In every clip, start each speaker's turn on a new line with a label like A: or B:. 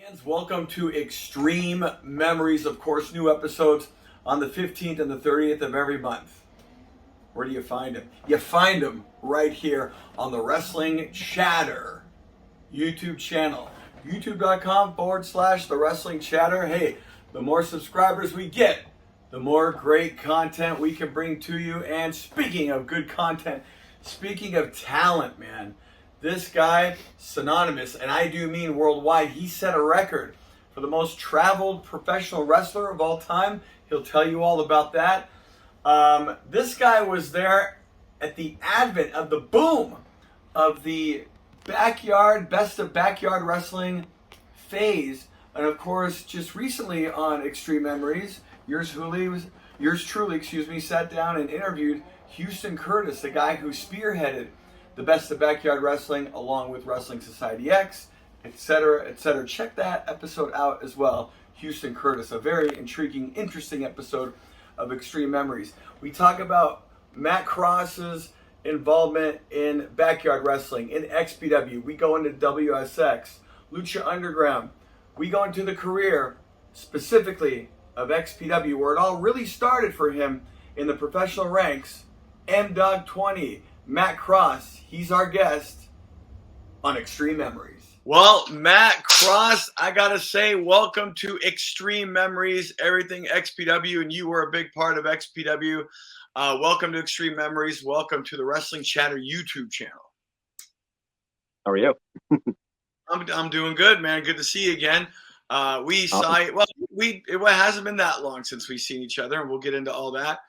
A: Fans, welcome to Extreme Memories. Of course, new episodes on the 15th and the 30th of every month. Where do you find them? You find them right here on the Wrestling Chatter YouTube channel. YouTube.com/The Wrestling Chatter. Hey, the more subscribers we get, the more great content we can bring to you. And speaking of good content, speaking of talent, man, this guy, synonymous, and I do mean worldwide, he set a record for the most traveled professional wrestler of all time. He'll tell you all about that. This guy was there at the advent of the boom of the backyard, best of backyard wrestling phase. And of course, just recently on Extreme Memories, yours truly, sat down and interviewed Houston Curtis, the guy who spearheaded the best of backyard wrestling along with Wrestling Society X, etc., etc. Check that episode out as well. Houston Curtis, a very intriguing, interesting episode of Extreme Memories. We talk about Matt Cross's involvement in backyard wrestling, in XPW. We go into WSX, Lucha Underground. We go into the career specifically of XPW, where it all really started for him in the professional ranks. MDogg 20, Matt Cross, he's our guest on Extreme Memories. Well, Matt Cross, I gotta say, welcome to Extreme Memories, everything XPW, and you were a big part of XPW. Welcome to Extreme Memories. Welcome to the Wrestling Chatter YouTube channel.
B: How are you?
A: I'm doing good, man. Good to see you again. We saw it. Well, it hasn't been that long since we've seen each other, and we'll get into all that.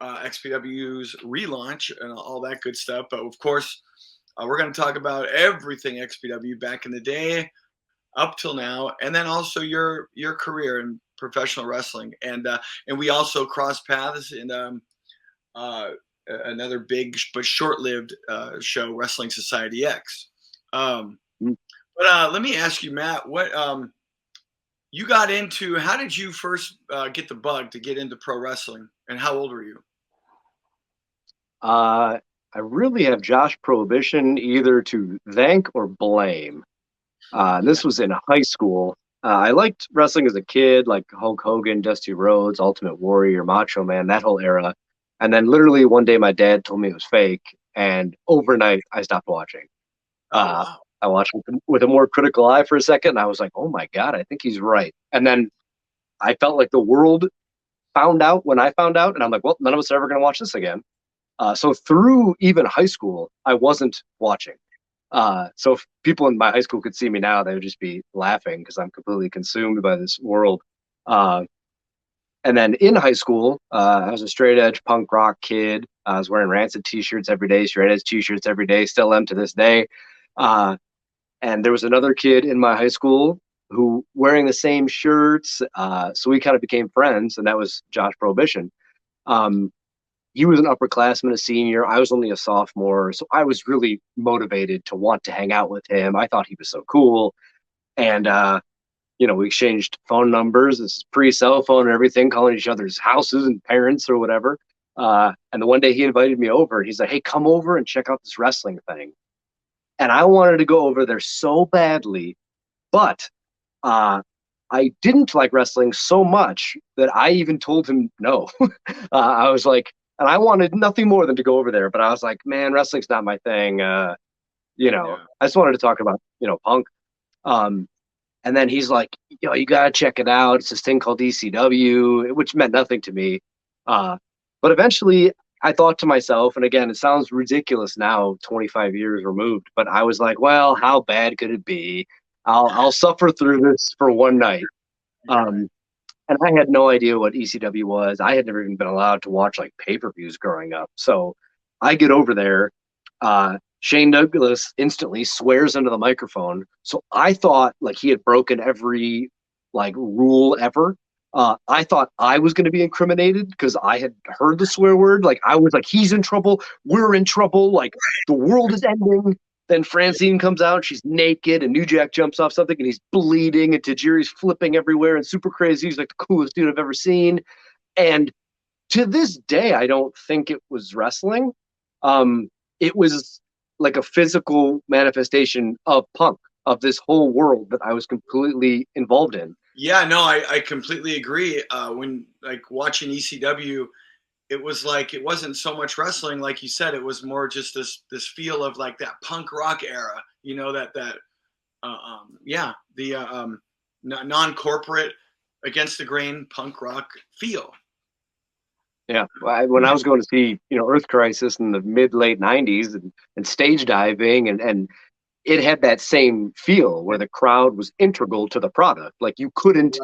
A: XPW's relaunch and all that good stuff. But of course, we're going to talk about everything XPW back in the day, up till now, and then also your career in professional wrestling. And we also crossed paths in another big but short-lived show, Wrestling Society X. But let me ask you, Matt, what you got into? How did you first get the bug to get into pro wrestling, and how old were you?
B: I really have Josh Prohibition either to thank or blame. This was in high school. I liked wrestling as a kid, like Hulk Hogan, Dusty Rhodes, Ultimate Warrior, Macho Man, that whole era. And then literally one day my dad told me it was fake, and overnight I stopped watching. I watched with a more critical eye for a second, and I was like, oh my God, I think he's right. And then I felt like the world found out when I found out, and I'm like, well, none of us are ever going to watch this again. So through even high school, I wasn't watching. So if people in my high school could see me now, they would just be laughing because I'm completely consumed by this world. And then in high school, I was a straight edge punk rock kid. I was wearing Rancid t-shirts every day, straight edge t-shirts every day, still am to this day. And there was another kid in my high school who wearing the same shirts. So we kind of became friends, and that was Josh Prohibition. He was an upperclassman, a senior. I was only a sophomore. So I was really motivated to want to hang out with him. I thought he was so cool. And, we exchanged phone numbers. This is pre-cell phone and everything, calling each other's houses and parents or whatever. And the one day he invited me over. He's like, hey, come over and check out this wrestling thing. And I wanted to go over there so badly. But I didn't like wrestling so much that I even told him no. I was like, and I wanted nothing more than to go over there, but I was like, man, wrestling's not my thing. I just wanted to talk about, punk. And then he's like, you got to check it out. It's this thing called ECW, which meant nothing to me. But eventually I thought to myself, and again, it sounds ridiculous now, 25 years removed, but I was like, well, how bad could it be? I'll suffer through this for one night. And I had no idea what ECW was. I had never even been allowed to watch like pay-per-views growing up. So I get over there. Shane Douglas instantly swears into the microphone. So I thought like he had broken every like rule ever. I thought I was going to be incriminated because I had heard the swear word. Like I was like, he's in trouble. We're in trouble. Like the world is ending. Then Francine comes out, she's naked, and New Jack jumps off something, and he's bleeding, and Tajiri's flipping everywhere and super crazy. He's like the coolest dude I've ever seen. And to this day, I don't think it was wrestling. It was like a physical manifestation of punk. of this whole world that I was completely involved in.
A: Yeah, no, I completely agree. When like watching ECW, it was like it wasn't so much wrestling, like you said. It was more just this feel of like that punk rock era, you know, the non-corporate, against the grain punk rock feel.
B: Yeah, when I was going to see, Earth Crisis in the mid late '90s and stage diving, and it had that same feel where the crowd was integral to the product. Like you couldn't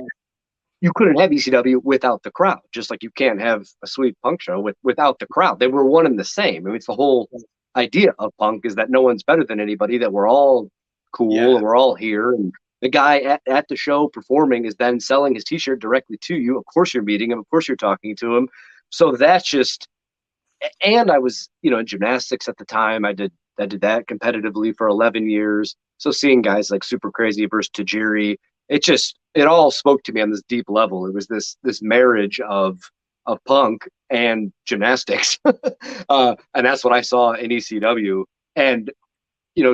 B: have ECW without the crowd, just like you can't have a sweet punk show without the crowd. They were one and the same. I mean, it's the whole idea of punk is that no one's better than anybody, that we're all cool
A: Yeah,
B: and we're all here. And the guy at the show performing is then selling his t-shirt directly to you. Of course you're meeting him. Of course you're talking to him. So that's just, and I was, in gymnastics at the time. I did that competitively for 11 years. So seeing guys like Super Crazy versus Tajiri, it all spoke to me on this deep level. It was this marriage of punk and gymnastics, and that's what I saw in ECW. And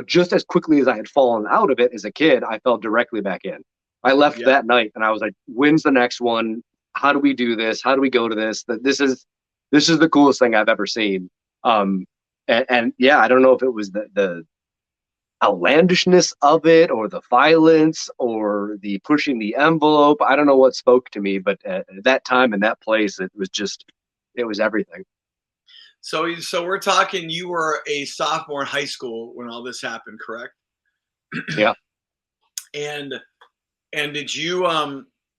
B: just as quickly as I had fallen out of it as a kid, I fell directly back in. I left
A: yeah.
B: that night, and I was like, "When's the next one? How do we do this? How do we go to this? This is the coolest thing I've ever seen." And yeah, I don't know if it was the outlandishness of it or the violence or the pushing the envelope. I don't know what spoke to me, but at that time and that place, it was everything.
A: So we're talking. You were a sophomore in high school when all this happened, correct?
B: Yeah.
A: And did you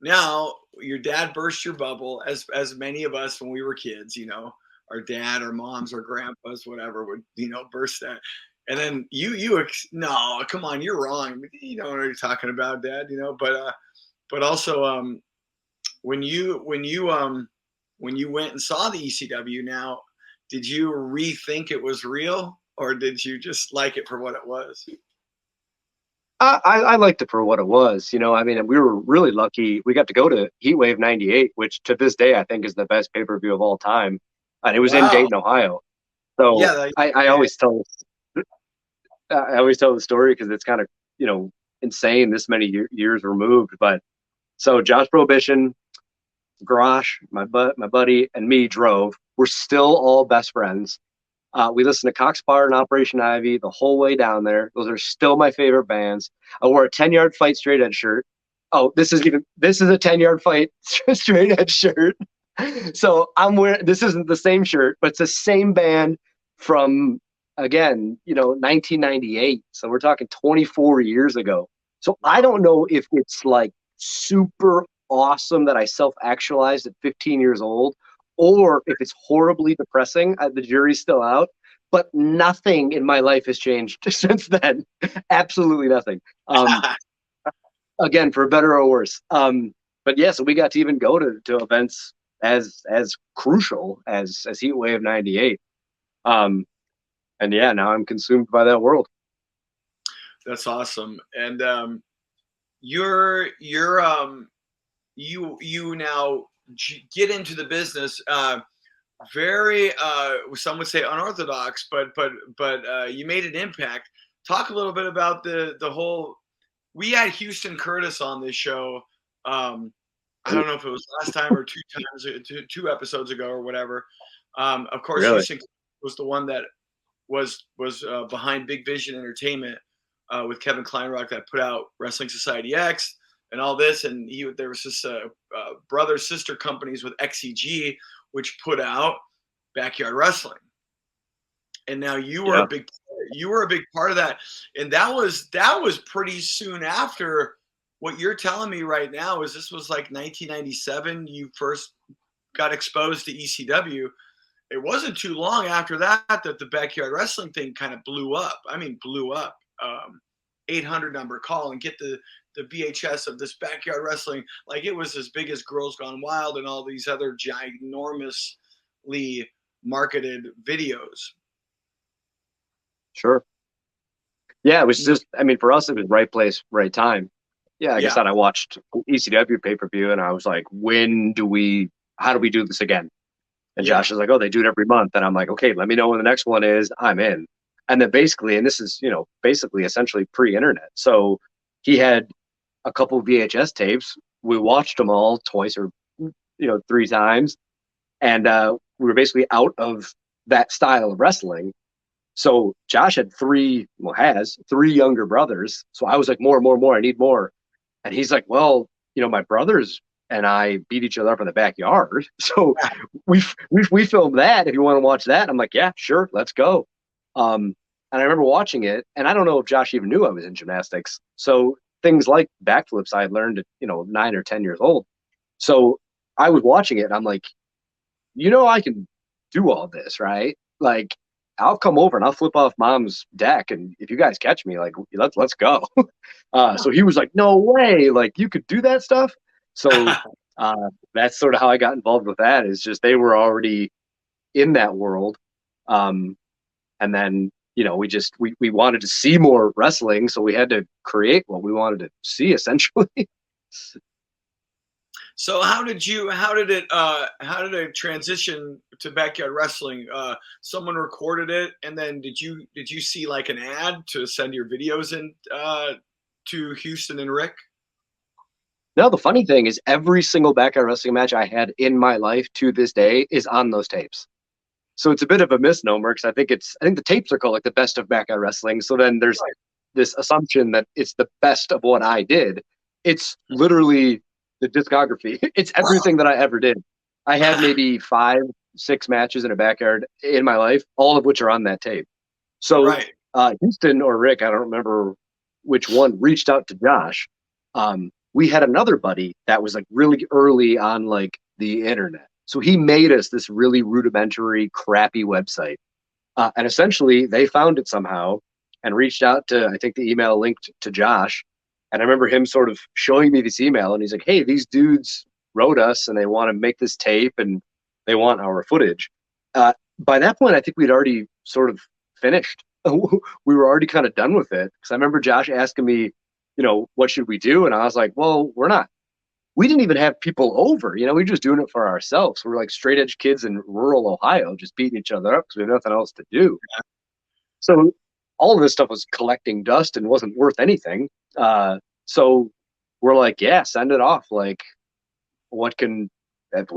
A: now your dad burst your bubble, as many of us when we were kids, our dad or moms or grandpas, whatever, would burst that. And then no, come on, you're wrong. You don't know what you're talking about, Dad. But also when you went and saw the ECW, now, did you rethink it was real, or did you just like it for what it was?
B: I liked it for what it was. I mean, we were really lucky. We got to go to Heatwave '98, which to this day I think is the best pay-per-view of all time. And it was in
A: Wow.
B: Dayton, Ohio. So
A: Yeah.
B: I always tell the story because it's kind of, insane this many years removed. But so Josh Prohibition, Grosh, my buddy, and me drove. We're still all best friends. We listened to Cox Bar and Operation Ivy the whole way down there. Those are still my favorite bands. I wore a 10-yard fight straight edge shirt. Oh, this is a 10-yard fight straight edge shirt. So I'm wearing, this isn't the same shirt, but it's the same band from, again, 1998. So we're talking 24 years ago. So I don't know if it's like super awesome that I self-actualized at 15 years old, or if it's horribly depressing. The jury's still out, but nothing in my life has changed since then. Absolutely nothing. Again, for better or worse. But yeah, so we got to even go to events as crucial as Heatwave '98. And yeah, now I'm consumed by that world.
A: That's awesome. And you now get into the business, very some would say unorthodox, but you made an impact. Talk a little bit about the whole. We had Houston Curtis on this show. I don't know if it was last time or two episodes ago or whatever. Of course,
B: Really?
A: Houston was the one that was behind Big Vision Entertainment, with Kevin Kleinrock, that put out Wrestling Society X and all this. And there was this brother sister companies with XEG, which put out Backyard Wrestling. And now you were a big part of that. And that was pretty soon after. What you're telling me right now is this was like 1997. You first got exposed to ECW. It wasn't too long after that the Backyard Wrestling thing kind of blew up. I mean, blew up. 800 number call and get the VHS of this Backyard Wrestling. Like, it was as big as Girls Gone Wild and all these other ginormously marketed videos.
B: Sure. Yeah, it was just, I mean, for us, it was right place, right time. Yeah, like I said, I watched ECW pay-per-view and I was like, how do we do this again? And Josh is like, oh, they do it every month. And I'm like, okay, let me know when the next one is. I'm in. And then basically, and this is, basically essentially pre-internet. So he had a couple of VHS tapes. We watched them all twice or three times, and we were basically out of that style of wrestling. So Josh had has three younger brothers. So I was like, more, more, more. I need more. And he's like, well, my brothers and I beat each other up in the backyard. So we filmed that. If you want to watch that, I'm like, yeah, sure, let's go. And I remember watching it, and I don't know if Josh even knew I was in gymnastics. So things like backflips I had learned at 9 or 10 years old. So I was watching it, and I'm like, I can do all this, right? Like, I'll come over and I'll flip off mom's deck, and if you guys catch me, like, let's go. So he was like, no way, like you could do that stuff. So that's sort of how I got involved with that. Is just they were already in that world, and then we wanted to see more wrestling, so we had to create what we wanted to see essentially.
C: So how did it transition to backyard wrestling? Someone recorded it, and then did you see like an ad to send your videos in to Houston and Rick?
B: No, the funny thing is every single backyard wrestling match I had in my life to this day is on those tapes. So it's a bit of a misnomer because I think the tapes are called like the best of backyard wrestling. So then there's this assumption that it's the best of what I did. It's literally the discography. It's everything that I ever did. I had maybe 5, 6 matches in a backyard in my life, all of which are on that tape. So Houston or Rick, I don't remember which one, reached out to Josh. We had another buddy that was like really early on like the internet. So he made us this really rudimentary, crappy website. And essentially they found it somehow and reached out to, I think the email linked to Josh. And I remember him sort of showing me this email, and he's like, hey, these dudes wrote us and they want to make this tape and they want our footage. By that point, I think we'd already sort of finished. We were already kind of done with it. Because I remember Josh asking me, what should we do? And I was like, well, we didn't even have people over. We were just doing it for ourselves. We were like straight edge kids in rural Ohio, just beating each other up because we had nothing else to do. So all of this stuff was collecting dust and wasn't worth anything. So we're like, yeah, send it off. Like, we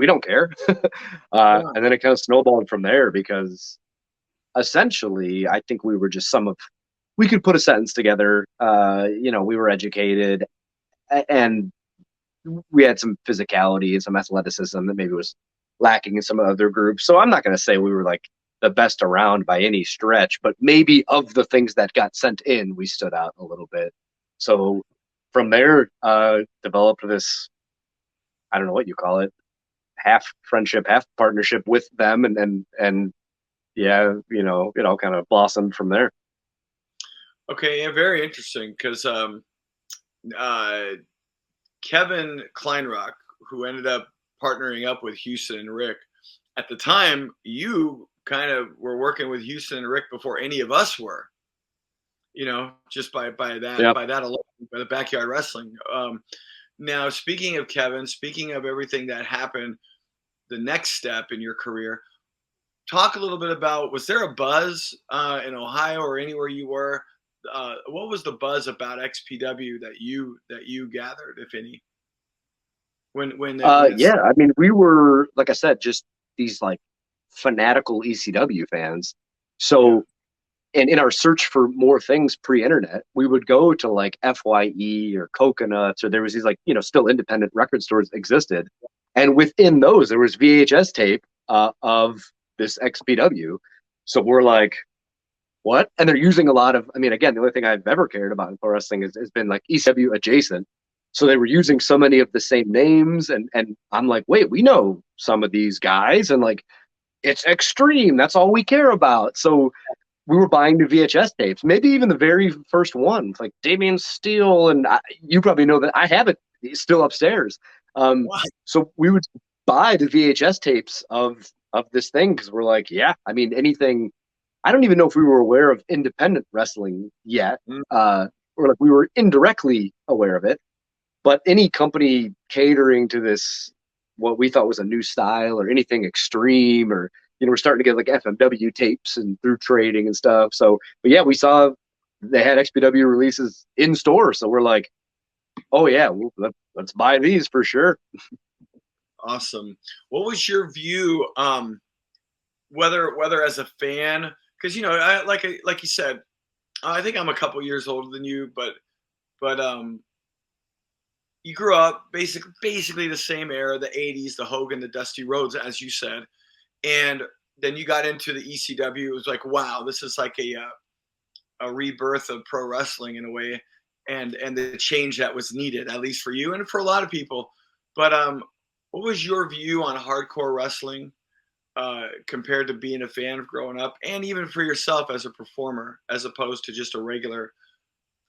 B: don't care. And then it kind of snowballed from there because essentially I think we were just we could put a sentence together. We were educated and we had some physicality and some athleticism that maybe was lacking in some other groups. So I'm not going to say we were like the best around by any stretch, but maybe of the things that got sent in, we stood out a little bit. So from there, developed this, I don't know what you call it, half friendship, half partnership with them. And yeah, it all kind of blossomed from there.
C: Okay. Yeah. Very interesting. Because, Kevin Kleinrock, who ended up partnering up with Houston and Rick, at the time, you kind of were working with Houston and Rick before any of us were, just by that alone, by the backyard wrestling. Now, speaking of Kevin, speaking of everything that happened, the next step in your career, talk a little bit about, was there a buzz in Ohio or anywhere you were? What was the buzz about XPW that you gathered, if any?
B: Yeah, I mean, we were, like I said, just these like fanatical ECW fans. So, and in our search for more things pre-internet, we would go to like FYE or Coconuts, or there was these like, still independent record stores existed. And within those, there was VHS tape of this XPW. So we're like, what? And they're using a lot of, I mean, again, the only thing I've ever cared about in pro wrestling has been like ECW adjacent. So they were using so many of the same names. And I'm like, wait, we know some of these guys. And like, it's Xtreme. That's all we care about. So we were buying the VHS tapes, maybe even the very first one, like Damian Steele. And you probably know that I have it still upstairs. So we would buy the VHS tapes of this thing because we're like, yeah, I mean, anything. I don't even know if we were aware of independent wrestling yet, or like we were indirectly aware of it. But any company catering to this, what we thought was a new style or anything extreme, or we're starting to get like FMW tapes and through trading and stuff. So, but yeah, we saw they had XPW releases in store. So we're like, oh yeah, let's buy these for sure.
C: Awesome. What was your view, whether as a fan, because like you said, I think I'm a couple years older than you, but you grew up basically the same era, the 80s, the Hogan, the Dusty Rhodes, as you said, and then you got into the ECW. It was like, wow, this is like a rebirth of pro wrestling in a way, and the change that was needed, at least for you and for a lot of people. But what was your view on hardcore wrestling compared to being a fan of growing up, and even for yourself as a performer, as opposed to just a regular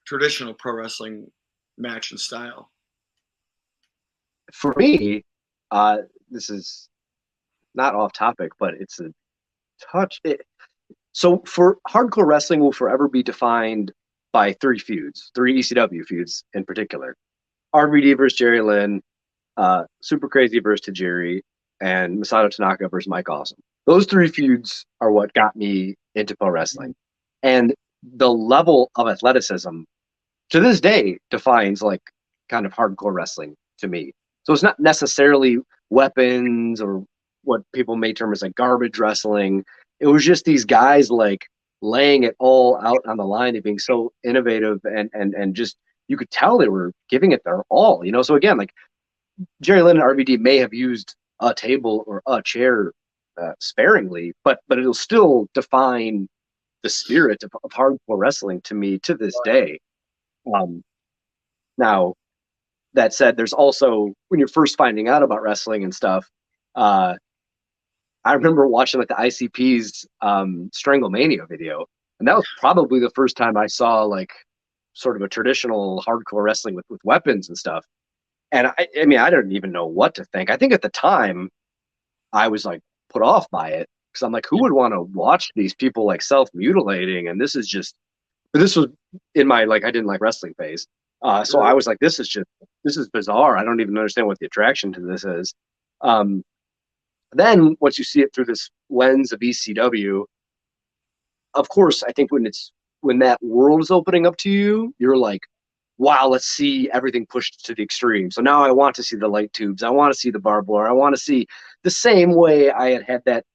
C: traditional pro wrestling match and style?
B: For me, this is not off topic, but it's a touch. So for hardcore wrestling will forever be defined by three ECW feuds in particular. RVD versus Jerry Lynn, Super Crazy versus Tajiri, and Masato Tanaka versus Mike Awesome. Those three feuds are what got me into pro wrestling. And the level of athleticism to this day defines like kind of hardcore wrestling to me. So it's not necessarily weapons or what people may term as like garbage wrestling. It was just these guys like laying it all out on the line and being so innovative and just, you could tell they were giving it their all, So again, like Jerry Lynn and RVD may have used a table or a chair sparingly, but it'll still define the spirit of hardcore wrestling to me to this day. Now, that said, there's also, when you're first finding out about wrestling and stuff, I remember watching like the ICP's Stranglemania video, and that was probably the first time I saw like sort of a traditional hardcore wrestling with weapons and stuff. And I mean, I didn't even know what to think. I think at the time I was like put off by it because I'm like, who would want to watch these people like self-mutilating? And this was in my, like, I didn't like wrestling phase. So I was like, this is bizarre. I don't even understand what the attraction to this is. Then once you see it through this lens of ECW, of course, I think when that world is opening up to you, you're like, wow, let's see everything pushed to the extreme. So now I want to see the light tubes. I want to see the barbed wire. I want to see the same way I had that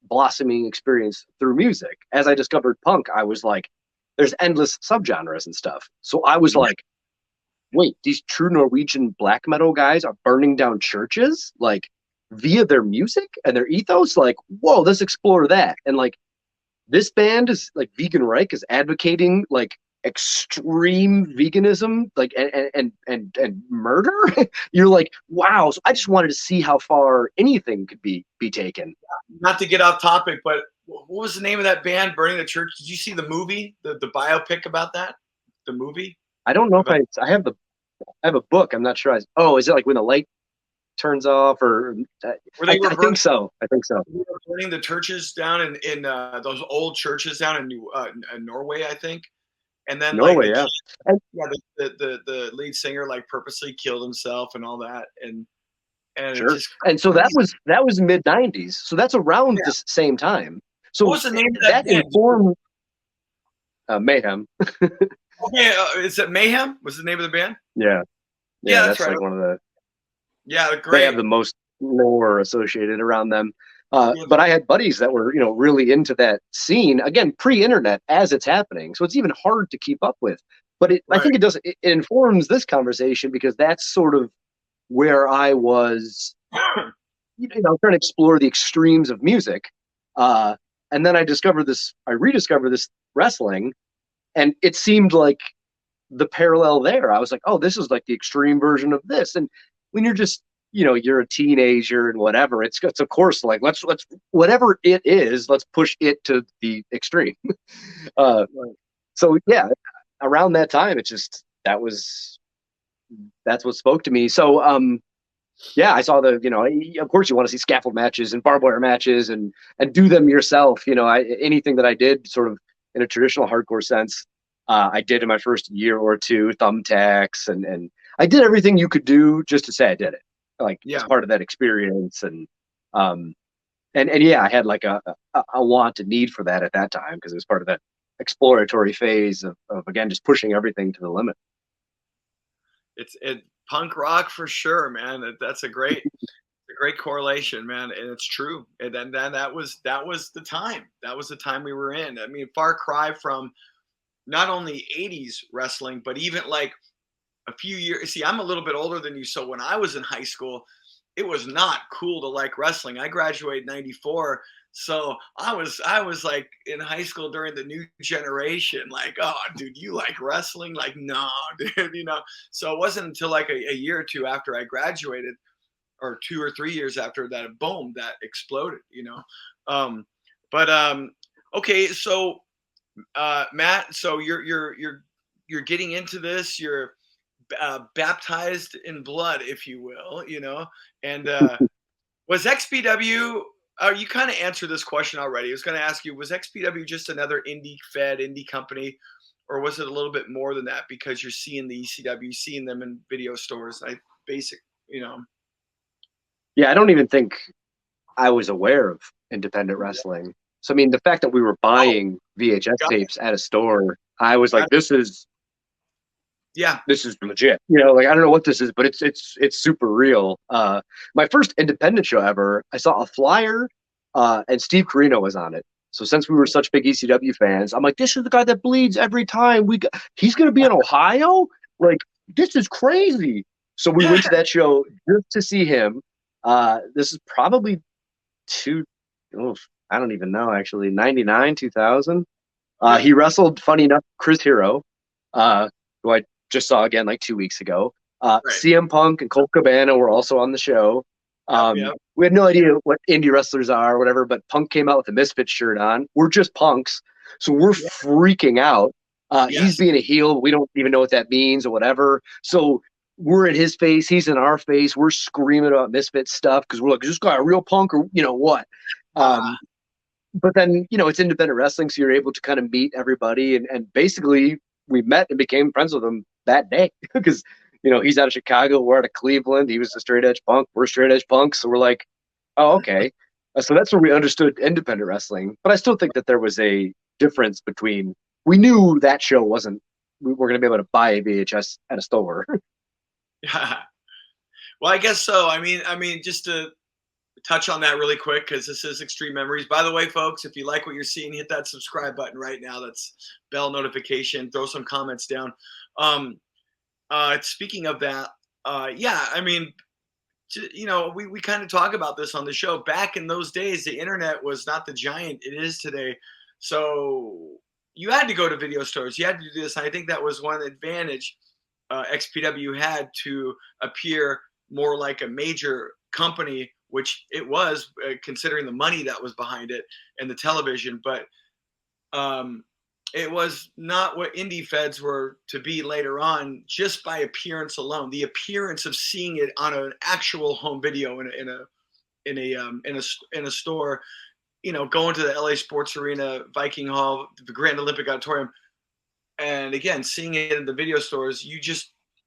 B: blossoming experience through music. As I discovered punk, I was like, there's endless subgenres and stuff. So I was like, wait, these true Norwegian black metal guys are burning down churches, like, via their music and their ethos? Like, whoa, let's explore that. And like, this band is like, Vegan Reich is advocating like extreme veganism, like, and murder. You're like, wow. So I just wanted to see how far anything could be taken.
C: Not to get off topic, but what was the name of that band burning the church? Did you see the movie, the biopic about that? The movie?
B: I don't know if I have a book. I'm not sure. Is it like when the light turns off, or I think so. They were
C: burning the churches down in those old churches down in Norway, I think. And then
B: Norway,
C: the lead singer like purposely killed himself and all that, and
B: sure. And so that was mid '90s. So that's around the same time. So
C: what was the name of that band?
B: Informed Mayhem.
C: Okay, is it Mayhem? Was the name of the band?
B: Yeah,
C: that's right.
B: Like one of the.
C: Yeah, great.
B: They have the most lore associated around them. But I had buddies that were, really into that scene, again, pre-internet as it's happening. So it's even hard to keep up with. But I think it informs this conversation, because that's sort of where I was, trying to explore the extremes of music. And then I rediscovered this wrestling, and it seemed like the parallel there. I was like, oh, this is like the extreme version of this. And when you're just, you're a teenager and whatever, it's of course like, let's whatever it is, let's push it to the extreme. So yeah, around that time, it's just, that's what spoke to me. So, yeah, I saw of course you want to see scaffold matches and barbed wire matches and do them yourself. Anything that I did sort of in a traditional hardcore sense, I did in my first year or two, thumbtacks, and I did everything you could do just to say I did it. Like, as part of that experience. And yeah, I had like a want and need for that at that time, because it was part of that exploratory phase of again, just pushing everything to the limit.
C: It's punk rock for sure, man. That's a great correlation, man, and it's true. And then that was the time. That was the time we were in. I mean, far cry from not only 80s wrestling, but even like a few years. See, I'm a little bit older than you, so when I was in high school, it was not cool to like wrestling. I graduated in 94. So I was like in high school during the new generation, like, oh, dude, you like wrestling? Like, no, dude, you know. So it wasn't until like a year or two after I graduated, or 2 or 3 years after that, boom, that exploded, you know. Okay, so Matt, so you're getting into this. You're baptized in blood, if you will, you know. And was XPW? You kind of answered this question already. I was going to ask you, was XPW just another indie company, or was it a little bit more than that? Because you're seeing the ECW, seeing them in video stores, you know.
B: Yeah, I don't even think I was aware of independent wrestling. So I mean, the fact that we were buying VHS tapes at a store, I was like, this is legit. You know, like, I don't know what this is, but it's super real. My first independent show ever, I saw a flyer, and Steve Carino was on it. So since we were such big ECW fans, I'm like, this is the guy that bleeds every time. He's going to be in Ohio? Like, this is crazy. So we went to that show just to see him. This is probably I don't even know, actually, 99, 2000. He wrestled, funny enough, Chris Hero, who I just saw again like 2 weeks ago. CM Punk and Colt Cabana were also on the show. We had no idea what indie wrestlers are or whatever, but Punk came out with a Misfits shirt on. We're just punks, so we're freaking out. He's being a heel. We don't even know what that means or whatever. So we're in his face. He's in our face. We're screaming about Misfits stuff because we're like, is this guy a real punk or, you know, what? But then, you know, it's independent wrestling, so you're able to kind of meet everybody. And basically, we met and became friends with him that day because, you know, he's out of Chicago. We're out of Cleveland. He was a straight edge punk. We're straight edge punks. So we're like, oh, okay. So that's where we understood independent wrestling. But I still think that there was a difference between, we knew that show wasn't, we were going to be able to buy a VHS at a store.
C: Well, I guess so. I mean, just to touch on that really quick, because this is Xtreme Memories. By the way, folks, if you like what you're seeing, hit that subscribe button right now. That's bell notification. Throw some comments down. Speaking of that, I mean, you know, we kind of talk about this on the show. Back in those days, the internet was not the giant it is today. So you had to go to video stores. You had to do this. I think that was one advantage XPW had to appear more like a major company, which it was, considering the money that was behind it and the television. But it was not what indie feds were to be later on, just by appearance alone. The appearance of seeing it on an actual home video in a store, you know, going to the LA Sports Arena, Viking Hall, the Grand Olympic Auditorium, and again seeing it in the video stores.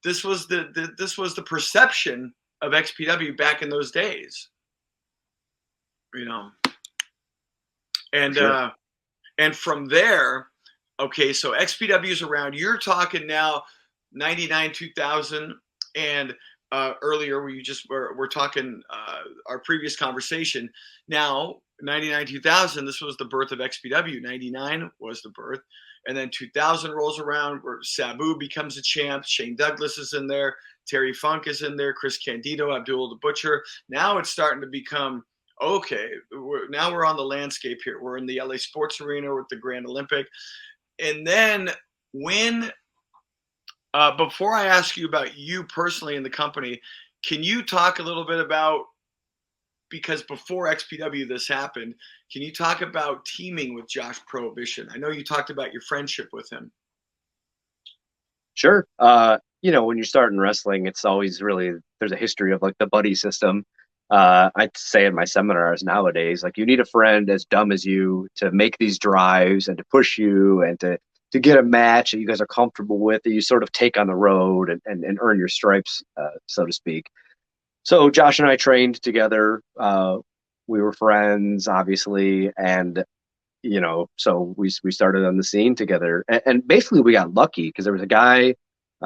C: This was the perception of XPW back in those days, you know. And sure. And from there, okay, so XPW is around. You're talking now 99, 2000, and earlier we're talking our previous conversation. Now 99, 2000, this was the birth of XPW. 99 was the birth, and then 2000 rolls around where Sabu becomes a champ. Shane Douglas is in there. Terry Funk is in there. Chris Candido, Abdul the Butcher. Now it's starting to become, okay, now we're on the landscape here. We're in the LA Sports Arena with the Grand Olympic. And then when, before I ask you about you personally in the company, can you talk a little bit about, because before XPW this happened, can you talk about teaming with Josh Prohibition? I know you talked about your friendship with him.
B: Sure. You know, when you start in wrestling, it's always really, there's a history of like the buddy system. I say in my seminars nowadays, like, you need a friend as dumb as you to make these drives and to push you and to get a match that you guys are comfortable with, that you sort of take on the road and earn your stripes, so to speak. So Josh and I trained together. We were friends, obviously. And, so we started on the scene together, and basically we got lucky because there was a guy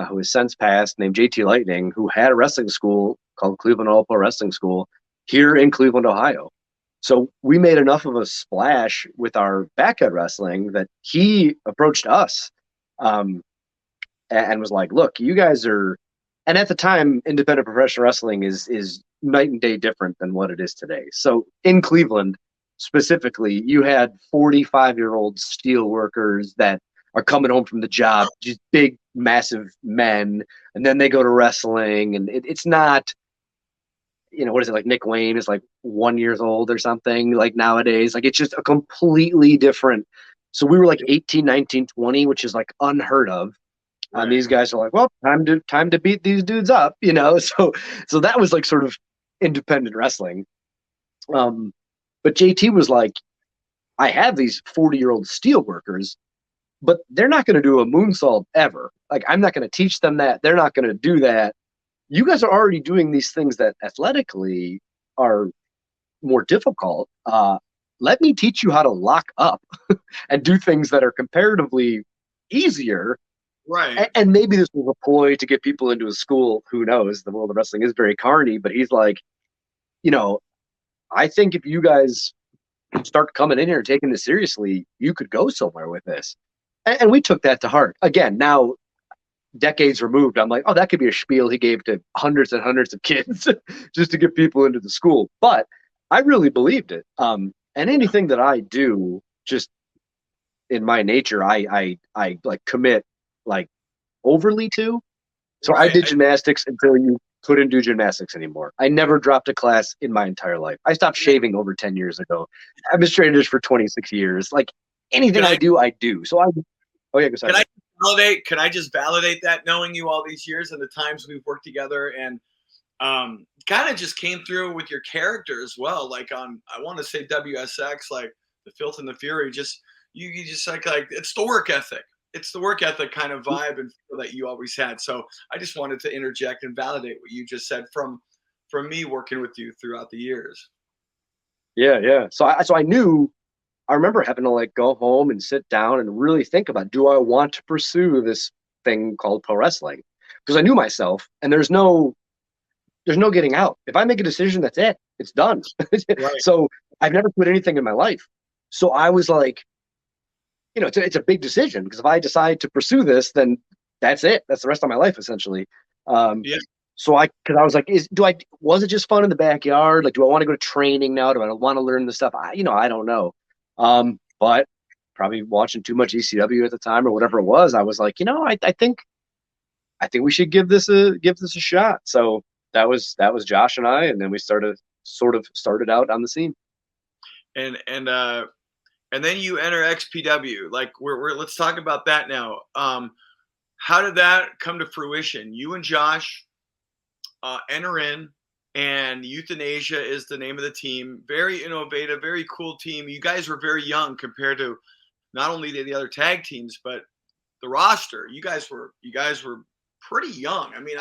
B: who has since passed named JT Lightning who had a wrestling school called Cleveland All Pro Wrestling School here in Cleveland, Ohio. So we made enough of a splash with our backyard wrestling that he approached us, and was like, "Look, you guys are." And at the time, independent professional wrestling is night and day different than what it is today. So in Cleveland, specifically, you had 45-year-old steel workers that are coming home from the job, just big, massive men, and then they go to wrestling, and it's not. What is it, like Nick Wayne is like 1 year old or something like nowadays. Like it's just a completely different. So we were like 18, 19, 20, which is like unheard of.
C: Right.
B: And these guys are like, well, time to beat these dudes up, So that was like sort of independent wrestling. But JT was like, I have these 40-year-old steel workers, but they're not going to do a moonsault ever. Like I'm not going to teach them that. They're not going to do that. You guys are already doing these things that athletically are more difficult. Let me teach you how to lock up and do things that are comparatively easier.
C: Right.
B: And maybe this was a ploy to get people into a school. Who knows? The world of wrestling is very carny, but he's like, I think if you guys start coming in here and taking this seriously, you could go somewhere with this. And we took that to heart. Again, now decades removed, I'm like, oh, that could be a spiel he gave to hundreds and hundreds of kids just to get people into the school. But I really believed it. And anything that I do, just in my nature, I like commit like overly to. So
C: Right.
B: I did gymnastics until you couldn't do gymnastics anymore. I never dropped a class in my entire life. I stopped shaving over 10 years ago. I've been straight edge for 26 years. Like anything I do, I do. So oh yeah, go ahead.
C: Can I just validate that, knowing you all these years and the times we've worked together, and kind of just came through with your character as well. Like on, I want to say WSX, like the Filth and the Fury, just you just like it's the work ethic. It's the work ethic kind of vibe and feel that you always had. So I just wanted to interject and validate what you just said from me working with you throughout the years.
B: Yeah. So I knew. I remember having to like go home and sit down and really think about, do I want to pursue this thing called pro wrestling? Because I knew myself, and there's no getting out. If I make a decision, that's it. It's done.
C: Right.
B: So I've never quit anything in my life. So I was like, it's a big decision, because if I decide to pursue this, then that's it. That's the rest of my life, essentially.
C: Yeah.
B: So because I was like, was it just fun in the backyard? Like, do I want to go to training now? Do I want to learn the stuff? I don't know. But probably watching too much ECW at the time or whatever it was, I was like, I think we should give this a shot. So that was Josh and I, and then we started out on the scene.
C: And then you enter XPW. Like let's talk about that now. How did that come to fruition? You and Josh enter in. And Euthanasia is the name of the team. Very innovative, very cool team. You guys were very young compared to not only the other tag teams, but the roster. You guys were pretty young. I mean,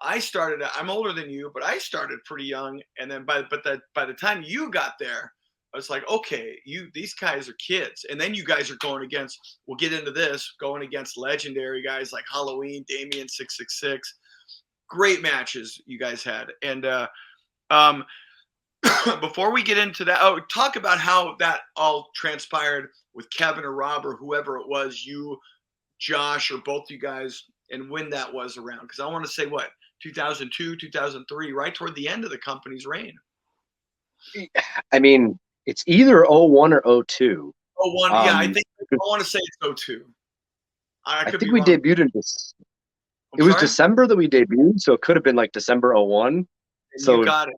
C: I started. I'm older than you, but I started pretty young. And then by the time you got there, I was like, okay, these guys are kids. And then you guys are going against. We'll get into this. Going against legendary guys like Halloween, Damien 666. Great matches you guys had. And before we get into that, talk about how that all transpired with Kevin or Rob or whoever it was, you, Josh, or both you guys, and when that was around. Because I want to say, 2002, 2003, right toward the end of the company's reign.
B: I mean, it's either 01 or 02.
C: 01, yeah, I want to say it's 02.
B: I think we debuted in this. It was December that we debuted, so it could have been like December 01. So
C: you got it.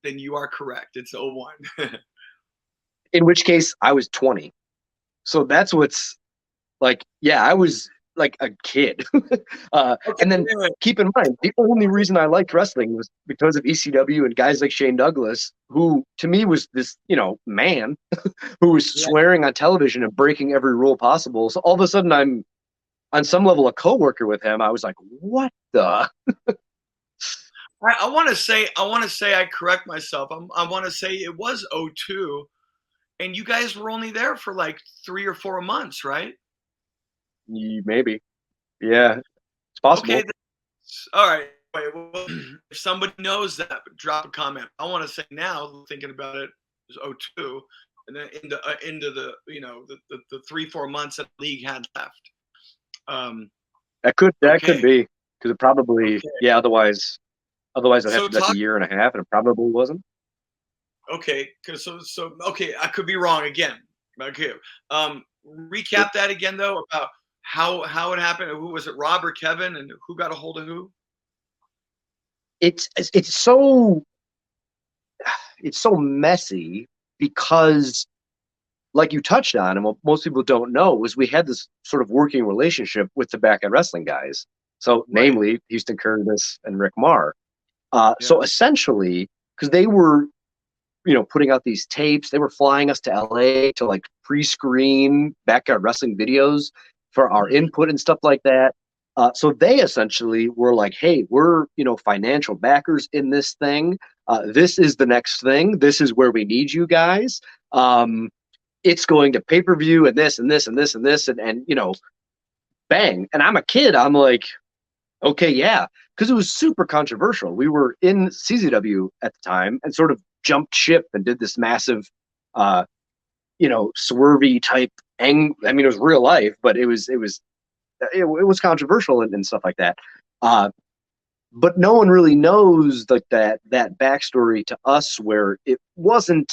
C: Then you are correct. It's 01.
B: In which case, I was 20. So that's what's like. Yeah, I was like a kid. And then keep in mind, the only reason I liked wrestling was because of ECW and guys like Shane Douglas, who to me was this, man who was swearing on television and breaking every rule possible. So all of a sudden, I'm on some level a coworker with him. I was like, what the?
C: I want to say I correct myself. I want to say it was 02. And you guys were only there for like 3 or 4 months, right?
B: Maybe. Yeah, it's possible.
C: Okay. All right. Wait, well, if somebody knows that, drop a comment. I want to say now, thinking about it, it was 02, and then into the the 3-4 months that the league had left.
B: That could
C: Okay.
B: be, because it probably otherwise it'd have
C: So
B: to be like a year and a half, and it probably wasn't.
C: Okay, because okay, I could be wrong again. Okay, recap that again though about how it happened. Who was it, Rob or Kevin, and who got a hold of who?
B: It's so messy because, like you touched on, and what most people don't know is we had this sort of working relationship with the Backyard Wrestling guys. So, namely Houston Curtis and Rick Marr. So essentially, because they were, putting out these tapes, they were flying us to LA to like pre-screen Backyard Wrestling videos for our input and stuff like that. So they essentially were like, hey, we're, financial backers in this thing. This is the next thing. This is where we need you guys. It's going to pay-per-view and this and this and this and this and bang. And I'm a kid. I'm like, okay, yeah, because it was super controversial. We were in CZW at the time and sort of jumped ship and did this massive, swervy type. I mean, it was real life, but it was controversial and stuff like that. But no one really knows like that backstory to us, where it wasn't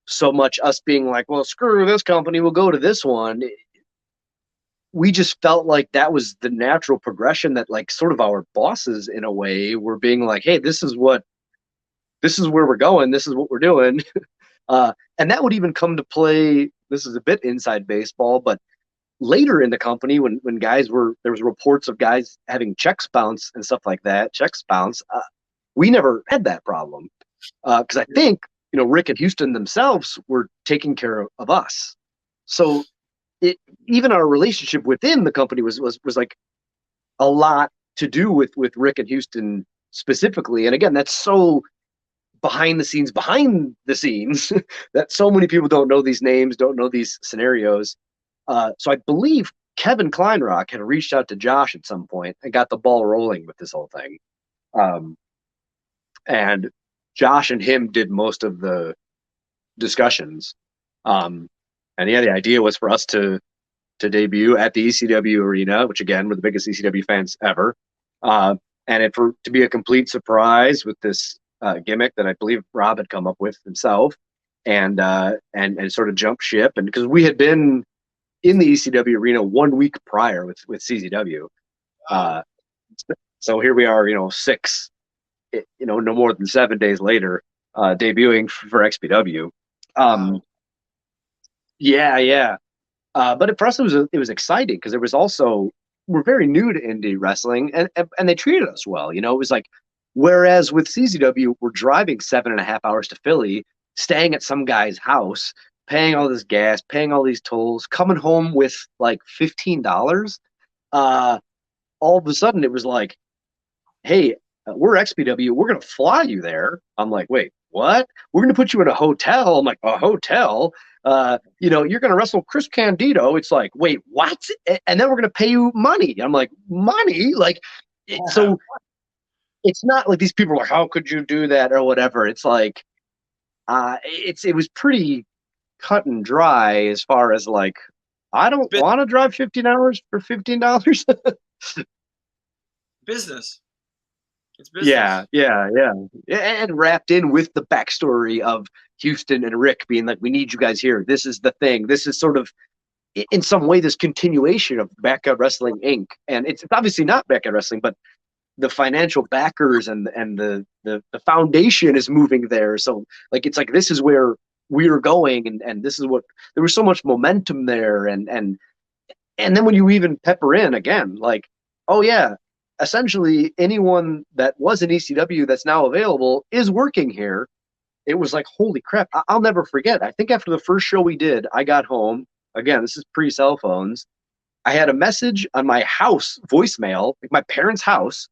B: so much us being like, well, screw this company, we'll go to this one. We just felt like that was the natural progression, that like sort of our bosses in a way were being like, hey, this is where we're going. This is what we're doing. And that would even come to play. This is a bit inside baseball, but later in the company, when there was reports of guys having checks bounce and stuff like that, we never had that problem. Cause I think, Rick and Houston themselves were taking care of us. So even our relationship within the company was like a lot to do with Rick and Houston specifically. And again, that's so behind the scenes that so many people don't know these names, don't know these scenarios. So I believe Kevin Kleinrock had reached out to Josh at some point and got the ball rolling with this whole thing. And Josh and him did most of the discussions. And yeah, the idea was for us to debut at the ECW arena, which again, we're the biggest ECW fans ever. And to be a complete surprise with this gimmick that I believe Rob had come up with himself, and sort of jump ship. And because we had been in the ECW arena 1 week prior with CZW. So here we are, no more than 7 days later, debuting for XPW. Yeah. But for us, it was exciting because there was also, we're very new to indie wrestling, and they treated us well. It was like, whereas with CZW, we're driving 7.5 hours to Philly, staying at some guy's house, paying all this gas, paying all these tolls, coming home with like $15. All of a sudden, it was like, hey, we're XPW, we're gonna fly you there. I'm like, wait, what? We're gonna put you in a hotel. I'm like, a hotel? You're gonna wrestle Chris Candido. It's like, wait, what? And then we're gonna pay you money. I'm like, money? Like, so it's not like these people are like, how could you do that or whatever. It's like, it was pretty cut and dry as far as like, I don't want to drive 15 hours for $15.
C: Business. It's business.
B: Yeah. And wrapped in with the backstory of Houston and Rick being like, we need you guys here. This is the thing. This is sort of, in some way, this continuation of Backyard Wrestling Inc. And it's obviously not Backyard Wrestling, but the financial backers and the foundation is moving there. So like, it's like, this is where we are going. And this is what, there was so much momentum there. And then when you even pepper in again, like, oh yeah, essentially anyone that was in ECW that's now available is working here. It was like, holy crap. I'll never forget. I think after the first show we did, I got home. Again, this is pre-cell phones. I had a message on my house voicemail, like my parents' house,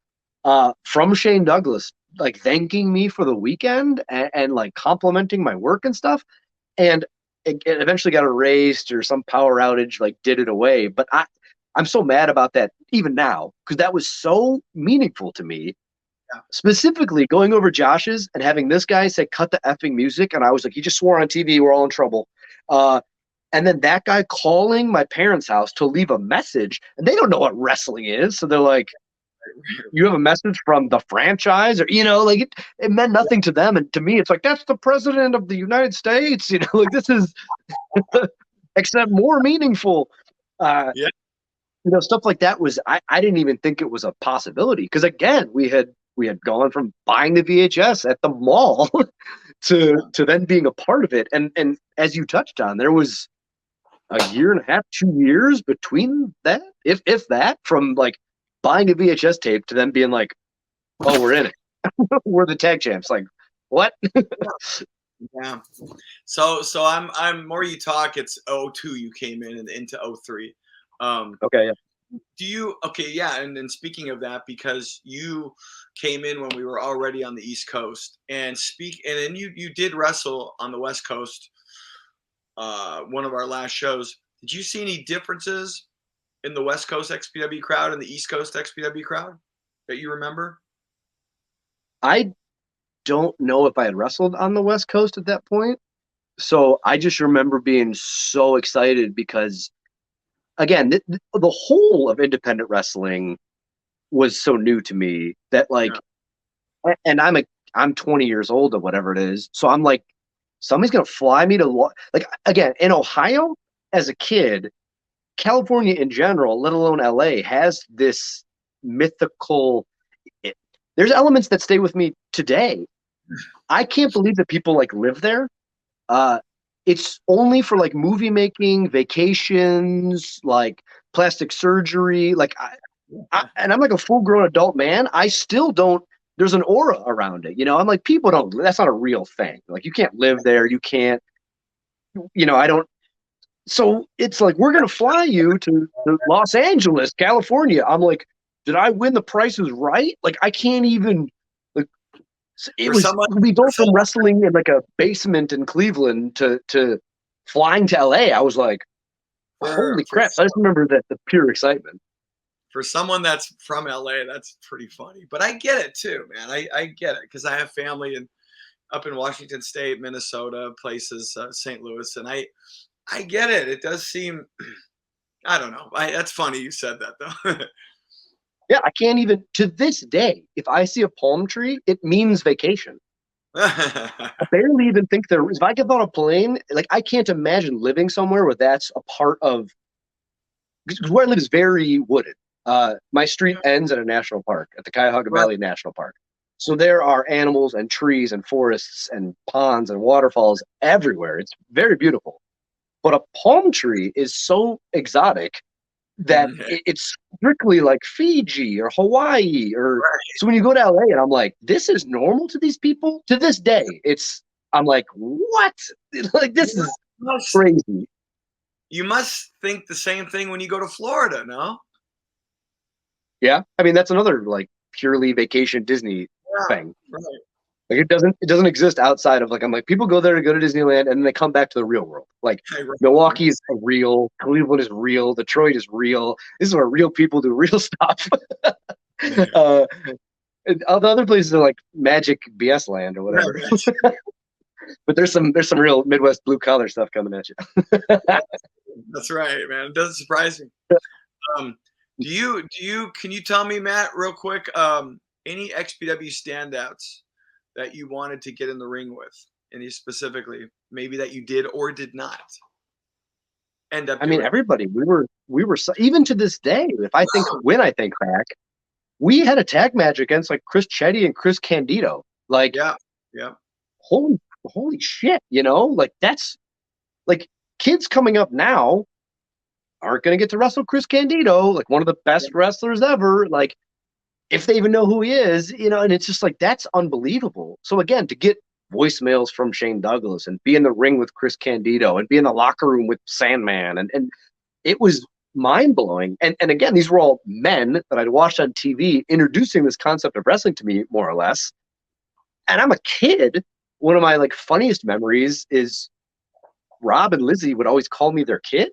B: from Shane Douglas, like thanking me for the weekend and like complimenting my work and stuff. And it eventually got erased, or some power outage like did it away. But I'm so mad about that even now, because that was so meaningful to me.
C: Yeah.
B: Specifically going over Josh's and having this guy say, cut the effing music. And I was like, he just swore on TV, we're all in trouble. And then that guy calling my parents' house to leave a message, and they don't know what wrestling is. So they're like, you have a message from the franchise, or, you know, like it meant nothing to them. And to me, it's like, that's the president of the United States, you know, like this is except more meaningful.
C: Yeah.
B: You know, stuff like that was, I didn't even think it was a possibility. Because again, we had gone from buying the VHS at the mall to then being a part of it. And as you touched on, there was a year and a half, 2 years between that, if that, from like buying a VHS tape to them being like, oh, we're in it. We're the tag champs. Like, what?
C: Yeah. So I'm more you talk, it's 02 you came in and into 03.
B: Okay. Yeah.
C: And then speaking of that, because you came in when we were already on the East Coast, and then you did wrestle on the West Coast, one of our last shows. Did you see any differences in the West Coast XPW crowd and the East Coast XPW crowd that you remember?
B: I don't know if I had wrestled on the West Coast at that point. So I just remember being so excited because, again, the whole of independent wrestling was so new to me that, like, and I'm 20 years old or whatever it is. So I'm like, somebody's going to fly me to, like, again, in Ohio as a kid, California in general, let alone LA, has this mythical, there's elements that stay with me today. I can't believe that people like live there. It's only for like movie making, vacations, like plastic surgery. Like, and I'm like a full grown adult man. I still don't, there's an aura around it. You know, I'm like, people don't, that's not a real thing. Like, you can't live there. You can't, you know, I don't. So it's like, we're going to fly you to Los Angeles, California. I'm like, did I win the Price is Right? Like, I can't even, like, we go from wrestling in like a basement in Cleveland to flying to LA. I was like, holy crap. I just remember that the pure excitement.
C: For someone that's from LA, that's pretty funny. But I get it too, man. I get it, because I have family up in Washington State, Minnesota, places, St. Louis, and I get it. It does seem, I don't know. That's funny you said that, though.
B: Yeah, I can't even, to this day, if I see a palm tree, it means vacation. I barely even think there is. If I get on a plane, like, I can't imagine living somewhere where that's a part of, because where I live is very wooded. My street ends at a national park, at the Cuyahoga Valley National Park. So there are animals and trees and forests and ponds and waterfalls everywhere. It's very beautiful. But a palm tree is so exotic that it's strictly like Fiji or Hawaii or so when you go to LA and I'm like, this is normal to these people to this day. I'm like, what? Like, this is crazy.
C: You must think the same thing when you go to Florida, no?
B: Yeah. I mean, that's another like purely vacation Disney thing.
C: Right.
B: Like, it doesn't exist outside of, like, I'm like, people go there to go to Disneyland and then they come back to the real world. Like, Milwaukee is real, Cleveland is real, Detroit is real. This is where real people do real stuff. All the other places are like magic BS land or whatever. But there's some real Midwest blue collar stuff coming at you.
C: That's right, man. It doesn't surprise me. Can you tell me, Matt, real quick, any XPW standouts that you wanted to get in the ring with? Any specifically, maybe that you did or did not end up doing?
B: I mean, everybody, we were even to this day, when I think back, we had a tag match against like Chris Chetty and Chris Candido. Like,
C: yeah.
B: Holy shit, you know, like, that's like, kids coming up now aren't going to get to wrestle Chris Candido, like one of the best wrestlers ever. Like, if they even know who he is, you know, and it's just like, that's unbelievable. So again, to get voicemails from Shane Douglas and be in the ring with Chris Candido and be in the locker room with Sandman, and it was mind blowing. And again, these were all men that I'd watched on TV introducing this concept of wrestling to me, more or less. And I'm a kid. One of my like funniest memories is Rob and Lizzie would always call me their kid,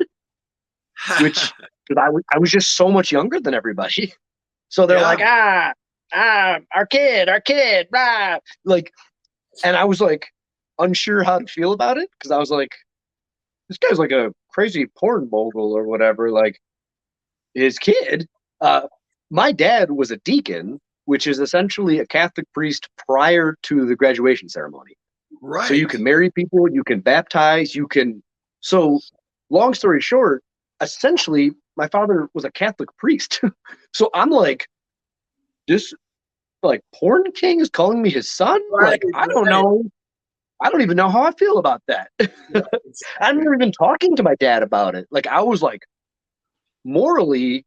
B: which because I was just so much younger than everybody. So they're like, our kid, rah. Like, and I was like unsure how to feel about it because I was like, this guy's like a crazy porn mogul or whatever. Like, his kid. My dad was a deacon, which is essentially a Catholic priest prior to the graduation ceremony.
C: Right.
B: So you can marry people, you can baptize, you can. So, long story short, essentially, my father was a Catholic priest. So I'm like, this like porn king is calling me his son.
C: Right,
B: like, I don't know. I don't even know how I feel about that.
C: Yeah,
B: I'm never even talking to my dad about it. Like, I was like, morally,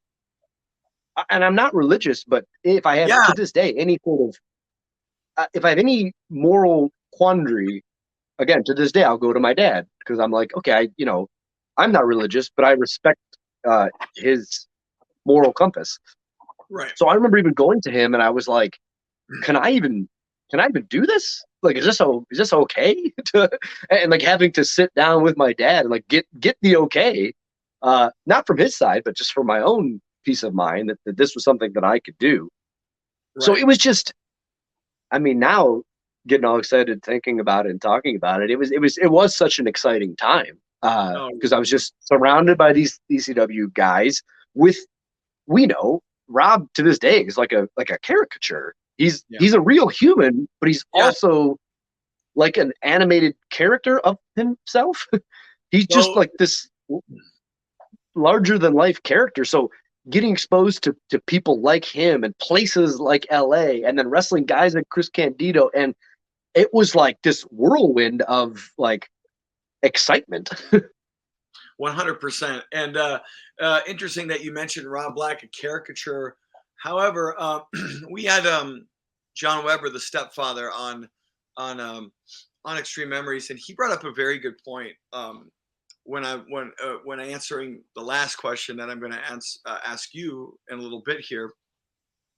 B: and I'm not religious, but if I have to this day any sort of, if I have any moral quandary, again to this day I'll go to my dad because I'm like, okay, I'm not religious, but I respect his moral compass.
C: Right.
B: So I remember even going to him and I was like, can I even do this? Like, is this okay? And like having to sit down with my dad and like get the okay, not from his side, but just for my own peace of mind that this was something that I could do. Right. So it was just, I mean, now getting all excited thinking about it and talking about it, it was such an exciting time because I was just surrounded by these ECW guys with, Rob to this day is like a caricature. He's a real human, but he's also like an animated character of himself. He's just like this larger than life character. So getting exposed to people like him and places like LA and then wrestling guys like Chris Candido, and it was like this whirlwind of like excitement.
C: 100%. And interesting that you mentioned Rob Black, a caricature. However, we had John Weber, the stepfather, on Xtreme Memories, and he brought up a very good point. When answering the last question that I'm going to ask you in a little bit here.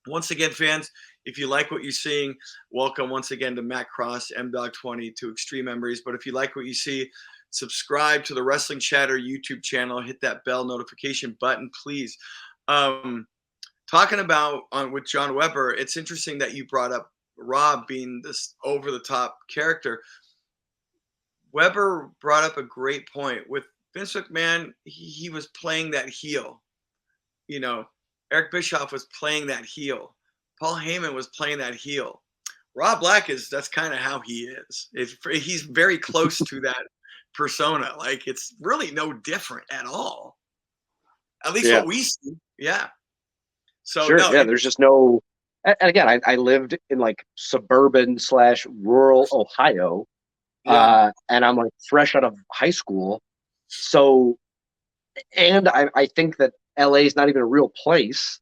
C: Once again, fans, if you like what you're seeing, welcome once again to Matt Cross, MDogg 20, to Xtreme Memories. But if you like what you see, subscribe to the Wrestling Chatter YouTube channel. Hit that bell notification button, please. Talking about with John Weber, it's interesting that you brought up Rob being this over-the-top character. Weber brought up a great point. With Vince McMahon, he was playing that heel. Eric Bischoff was playing that heel. Paul Heyman was playing that heel. Rob Black that's kind of how he is. He's very close to that persona. Like, it's really no different at all. At least what we see. Yeah. So
B: sure, there's just no. And again, I lived in like suburban / rural Ohio. And I'm like fresh out of high school. So, and I think that LA is not even a real place.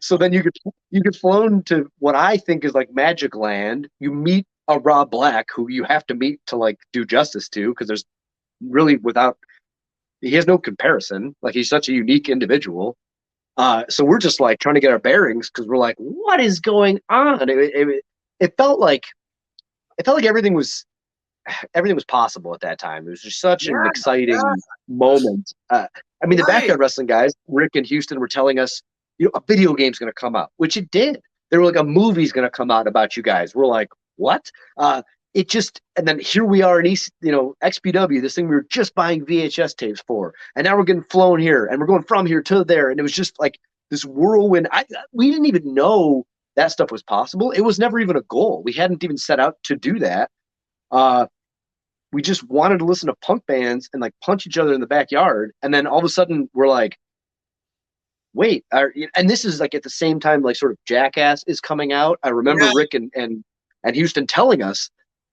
B: So then you get flown to what I think is like Magic Land. You meet a Rob Black who you have to meet to like do justice to, because there's really he has no comparison. Like, he's such a unique individual. So we're just like trying to get our bearings because we're like, what is going on? It felt like everything was possible at that time. It was just such an exciting moment. I mean, the Backyard Wrestling guys, Rick and Houston, were telling us, a video game's going to come out, which it did. They were like, a movie's going to come out about you guys. We're like, what? And then here we are in XPW, this thing we were just buying VHS tapes for, and now we're getting flown here, and we're going from here to there, and it was just like this whirlwind. We didn't even know that stuff was possible. It was never even a goal. We hadn't even set out to do that. We just wanted to listen to punk bands and like punch each other in the backyard. And then all of a sudden we're like, wait, and this is like at the same time, like sort of Jackass is coming out. I remember Rick and Houston telling us,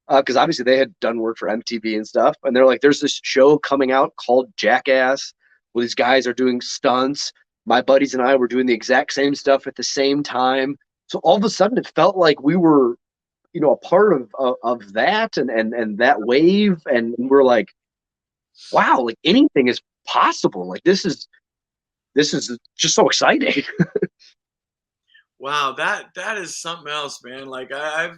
B: because obviously they had done work for MTV and stuff. And they're like, there's this show coming out called Jackass where these guys are doing stunts. My buddies and I were doing the exact same stuff at the same time. So all of a sudden it felt like we were, a part of that and that wave. And we're like, wow, like anything is possible. Like, this is just so exciting.
C: Wow. That is something else, man. Like, I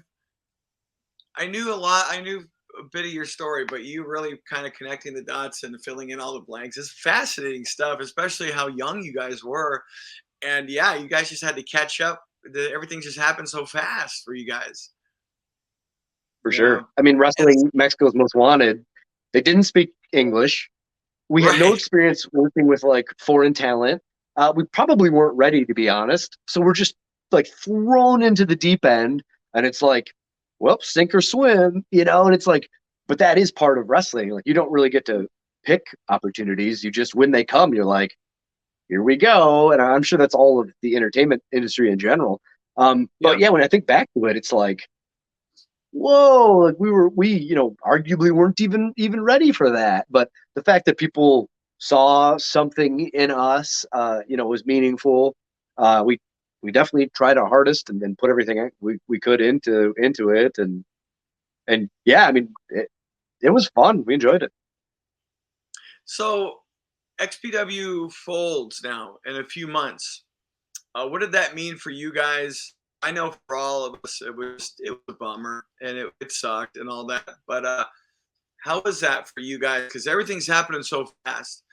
C: knew a lot. I knew a bit of your story, but you really kind of connecting the dots and filling in all the blanks. It's fascinating stuff, especially how young you guys were. And yeah, you guys just had to catch up. Everything just happened so fast for you guys.
B: For
C: Yeah.
B: sure. I mean, wrestling Mexico's Most Wanted, they didn't speak English. We had no
C: Right.
B: experience working with like foreign talent. We probably weren't ready, to be honest. So we're just like thrown into the deep end, and it's like, well, sink or swim, you know. And it's like, but that is part of wrestling. Like, you don't really get to pick opportunities. You just, when they come, you're like, here we go. And I'm sure that's all of the entertainment industry in general. But yeah, when I think back to it, it's like, whoa, like we you know, arguably weren't even ready for that. But the fact that people saw something in us, you know, was meaningful. We definitely tried our hardest and put everything we could into it. And yeah, I mean, it was fun. We enjoyed it.
C: So XPW folds now in a few months. What did that mean for you guys? I know for all of us, it was a bummer and it sucked and all that. But how was that for you guys? Because everything's happening so fast.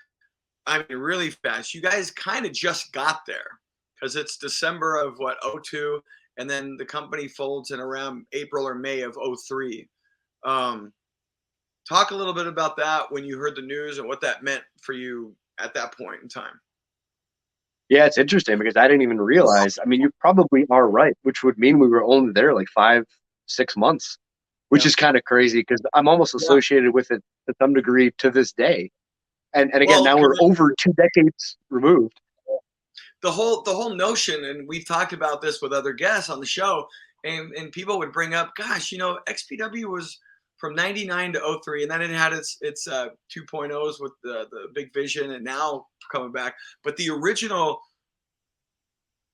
C: I mean, really fast. You guys kind of just got there because it's December of what, '02, and then the company folds in around April or May of '03. Talk a little bit about that when you heard the news and what that meant for you at that point in time.
B: Yeah, it's interesting because I didn't even realize. I mean, you probably are right, which would mean we were only there like 5-6 months, which is kind of crazy because I'm almost associated with it to some degree to this day. And again, now we're over 2 decades removed.
C: The whole notion, and we've talked about this with other guests on the show, and people would bring up, gosh, you know, XPW was from '99 to '03, and then it had its 2.0s with the Big Vision, and now coming back. But the original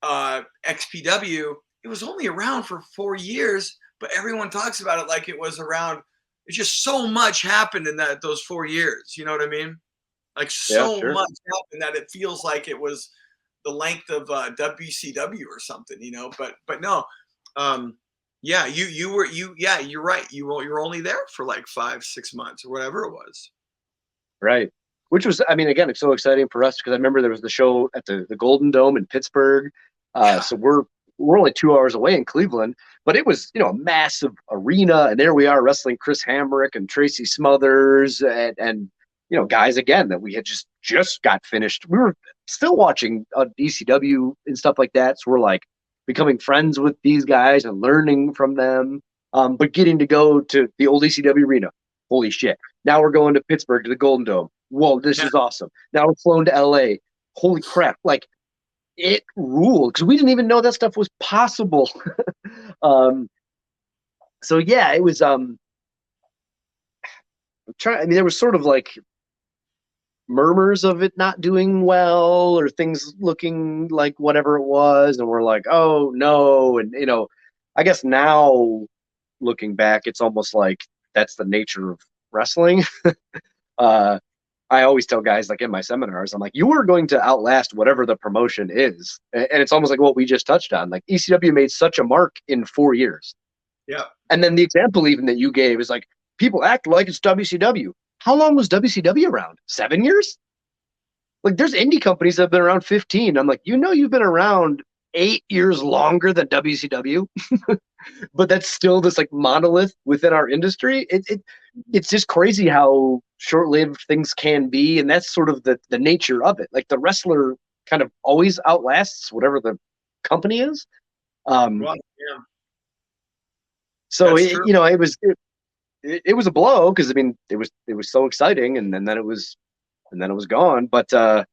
C: XPW, it was only around for 4 years, but everyone talks about it like it was around. It's just so much happened in those 4 years. You know what I mean? Like so much happened that it feels like it was the length of WCW or something, you know. But no, yeah, you're right. You're only there for like 5-6 months or whatever it was.
B: Right. Which was, I mean, again, it's so exciting for us because I remember there was the show at the Golden Dome in Pittsburgh. So we're only 2 hours away in Cleveland, but it was, you know, a massive arena, and there we are wrestling Chris Hamrick and Tracy Smothers and you know, guys again that we had just got finished. We were still watching ECW and stuff like that, so we're like becoming friends with these guys and learning from them. But getting to go to the old ECW arena, holy shit! Now we're going to Pittsburgh to the Golden Dome. Whoa, this is awesome. Now we're flown to LA. Holy crap! Like, it ruled because we didn't even know that stuff was possible. So yeah, it was. I mean, there was sort of like murmurs of it not doing well or things looking like whatever it was, and we're like, oh no. And you know, I guess now looking back, it's almost like that's the nature of wrestling. I always tell guys, like in my seminars, I'm like, you are going to outlast whatever the promotion is. And it's almost like what we just touched on. Like, ECW made such a mark in 4 years.
C: Yeah.
B: And then the example even that you gave is like, people act like it's WCW. How long was WCW around? 7 years? Like, there's indie companies that have been around 15. I'm like, you know, you've been around 8 years longer than WCW, but that's still this like monolith within our industry. It's just crazy how short-lived things can be, and that's sort of the nature of it. Like, the wrestler kind of always outlasts whatever the company is. So you know, it was a blow because I mean it was so exciting, and then it was gone. But I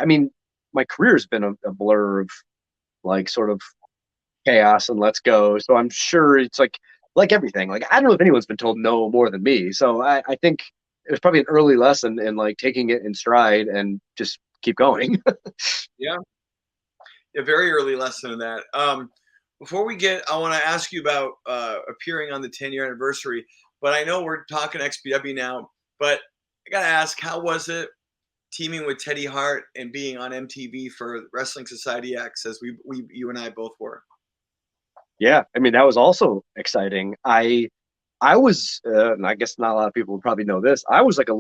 B: mean, my career's been a blur of like sort of chaos and let's go. So I'm sure it's like everything. Like, I don't know if anyone's been told no more than me. So I think it was probably an early lesson in like taking it in stride and just keep going.
C: Yeah, a very early lesson in that. Before we I want to ask you about appearing on the 10-year anniversary, but I know we're talking XPW now, but I got to ask, how was it teaming with Teddy Hart and being on MTV for Wrestling Society X, as you and I both were?
B: Yeah, I mean, that was also exciting. I I was, and I guess not a lot of people would probably know this. I was like a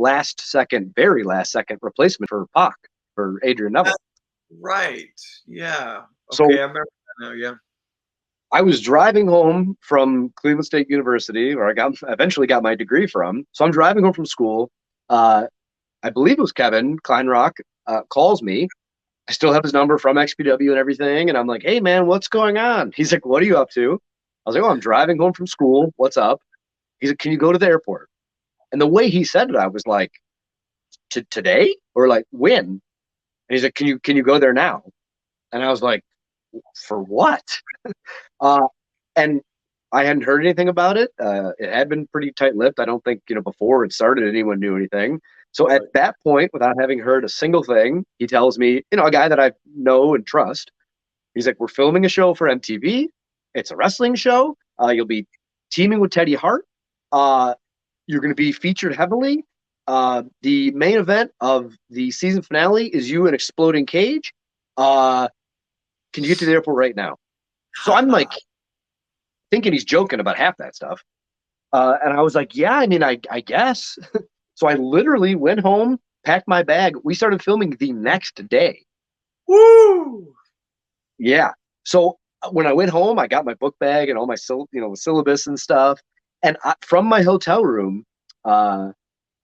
B: very last second replacement for Pac, for Adrian Neville.
C: Right. Yeah.
B: So
C: Okay, I remember that now. Yeah.
B: I was driving home from Cleveland State University, where I eventually got my degree from. So I'm driving home from school. I believe it was Kevin Kleinrock calls me. I still have his number from XPW and everything. And I'm like, hey, man, what's going on? He's like, what are you up to? I was like, oh, I'm driving home from school. What's up? He's like, can you go to the airport? And the way he said it, I was like, today or like when? And he's like, can you go there now? And I was like, for what? And I hadn't heard anything about it. It had been pretty tight-lipped. I don't think, before it started, anyone knew anything. So at that point, without having heard a single thing, he tells me, a guy that I know and trust, he's like, we're filming a show for MTV. It's a wrestling show. You'll be teaming with Teddy Hart. You're going to be featured heavily. The main event of the season finale is you in an exploding cage. Can you get to the airport right now? So I'm like thinking he's joking about half that stuff. And I was like, yeah, I mean, I guess. So I literally went home, packed my bag. We started filming the next day.
C: Woo!
B: Yeah. So when I went home, I got my book bag and all my, the syllabus and stuff. And from my hotel room that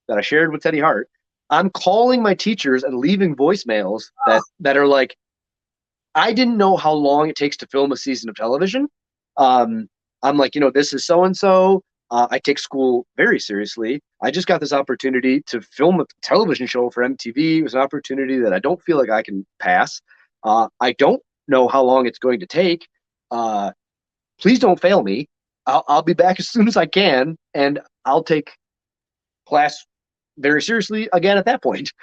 B: I shared with Teddy Hart, I'm calling my teachers and leaving voicemails that are like, I didn't know how long it takes to film a season of television. I'm like, this is so-and-so. I take school very seriously. I just got this opportunity to film a television show for MTV. It was an opportunity that I don't feel like I can pass. I don't know how long it's going to take. Please don't fail me. I'll be back as soon as I can, and I'll take class very seriously again at that point.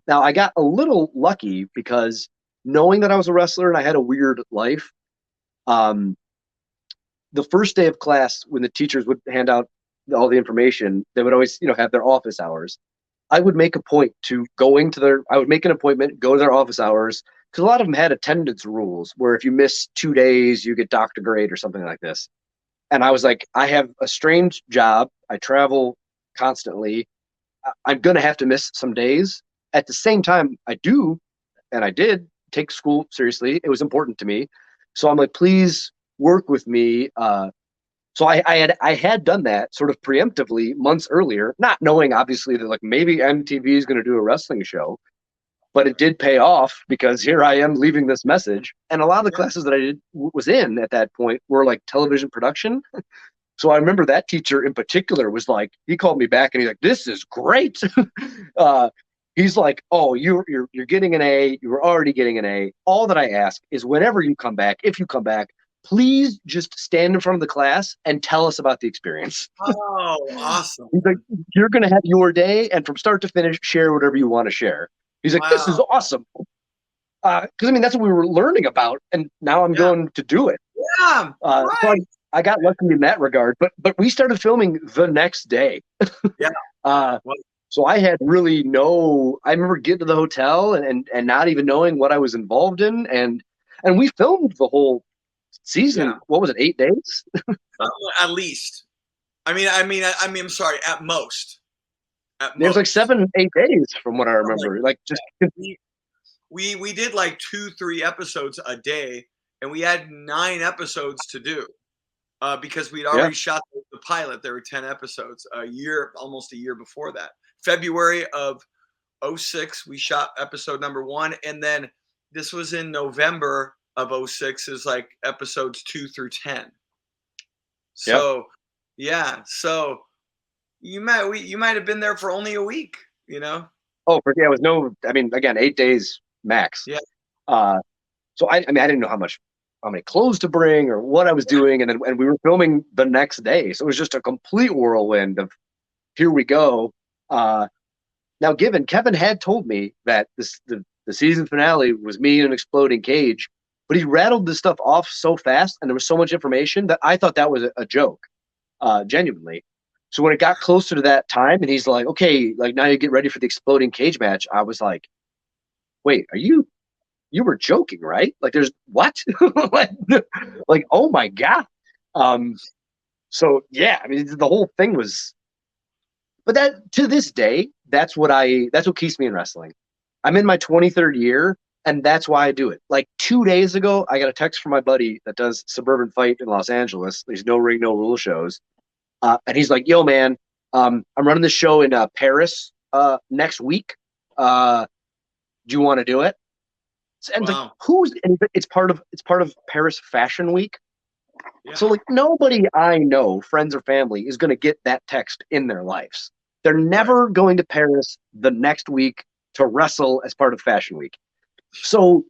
B: Now, I got a little lucky because knowing that I was a wrestler and I had a weird life, the first day of class, when the teachers would hand out all the information, they would always, have their office hours. I would make a point to I would make an appointment, go to their office hours, because a lot of them had attendance rules where if you miss 2 days, you get docked a grade or something like this. And I was like, I have a strange job. I travel constantly. I'm going to have to miss some days. At the same time, I do, and I did take school seriously. It was important to me. So I'm like, please work with me. So I had done that sort of preemptively months earlier, not knowing obviously that like maybe MTV is going to do a wrestling show, but it did pay off because here I am leaving this message. And a lot of the classes that I was in at that point were like television production. So I remember that teacher in particular was like, he called me back and he's like, this is great. He's like, oh, you're getting an A. You were already getting an A. All that I ask is whenever you come back, if you come back, please just stand in front of the class and tell us about the experience.
C: Oh, awesome.
B: He's like, you're going to have your day, and from start to finish, share whatever you want to share. He's like, this is awesome. Because, I mean, that's what we were learning about, and now I'm going to do it.
C: Yeah, right.
B: So I got lucky in that regard, but we started filming the next day.
C: Yeah.
B: So I had really I remember getting to the hotel and not even knowing what I was involved in, and we filmed the whole season. Yeah. What was it, 8 days?
C: At least. I'm sorry, at most.
B: It was like 7-8 days from what I remember. Like just
C: we did like 2-3 episodes a day, and we had 9 episodes to do. Because we'd already shot the pilot. There were 10 episodes almost a year before that. February of 2006, we shot episode number 1. And then this was in November of 2006 is like episodes 2 through 10. So, so you might have been there for only a week,
B: Oh, it was again, 8 days max.
C: Yeah.
B: So I didn't know how many clothes to bring or what I was doing. And we were filming the next day. So it was just a complete whirlwind of here we go. Now, given Kevin had told me that the season finale was me in an exploding cage, but he rattled this stuff off so fast and there was so much information that I thought that was a joke, genuinely. So when it got closer to that time and he's like, okay, like now you get ready for the exploding cage match, I was like, wait, you were joking, right? Like there's what? like, oh my God. So yeah, I mean, the whole thing was, but that to this day, that's what keeps me in wrestling. I'm in my 23rd year, and that's why I do it. Like 2 days ago, I got a text from my buddy that does Suburban Fight in Los Angeles. There's no ring, no rule shows. And he's like, yo, man, I'm running this show in Paris next week. Do you want to do it? And it's like, who's? And it's part of Paris Fashion Week. Yeah. So like nobody I know, friends or family, is going to get that text in their lives. They're never going to Paris the next week to wrestle as part of Fashion Week. So,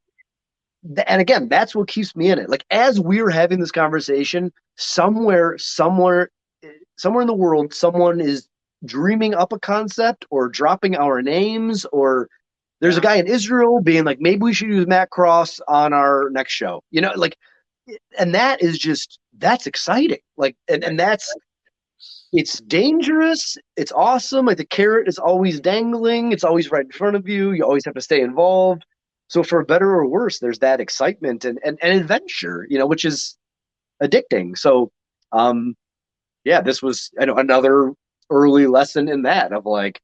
B: and again, that's what keeps me in it. Like as we're having this conversation, somewhere in the world, someone is dreaming up a concept or dropping our names, or there's a guy in Israel being like, maybe we should use Matt Cross on our next show, you know, like, and that's exciting. Like, and it's dangerous. It's awesome. Like the carrot is always dangling. It's always right in front of you. You always have to stay involved. So for better or worse, there's that excitement and adventure, you know, which is addicting. So, yeah, this was another early lesson in that of like,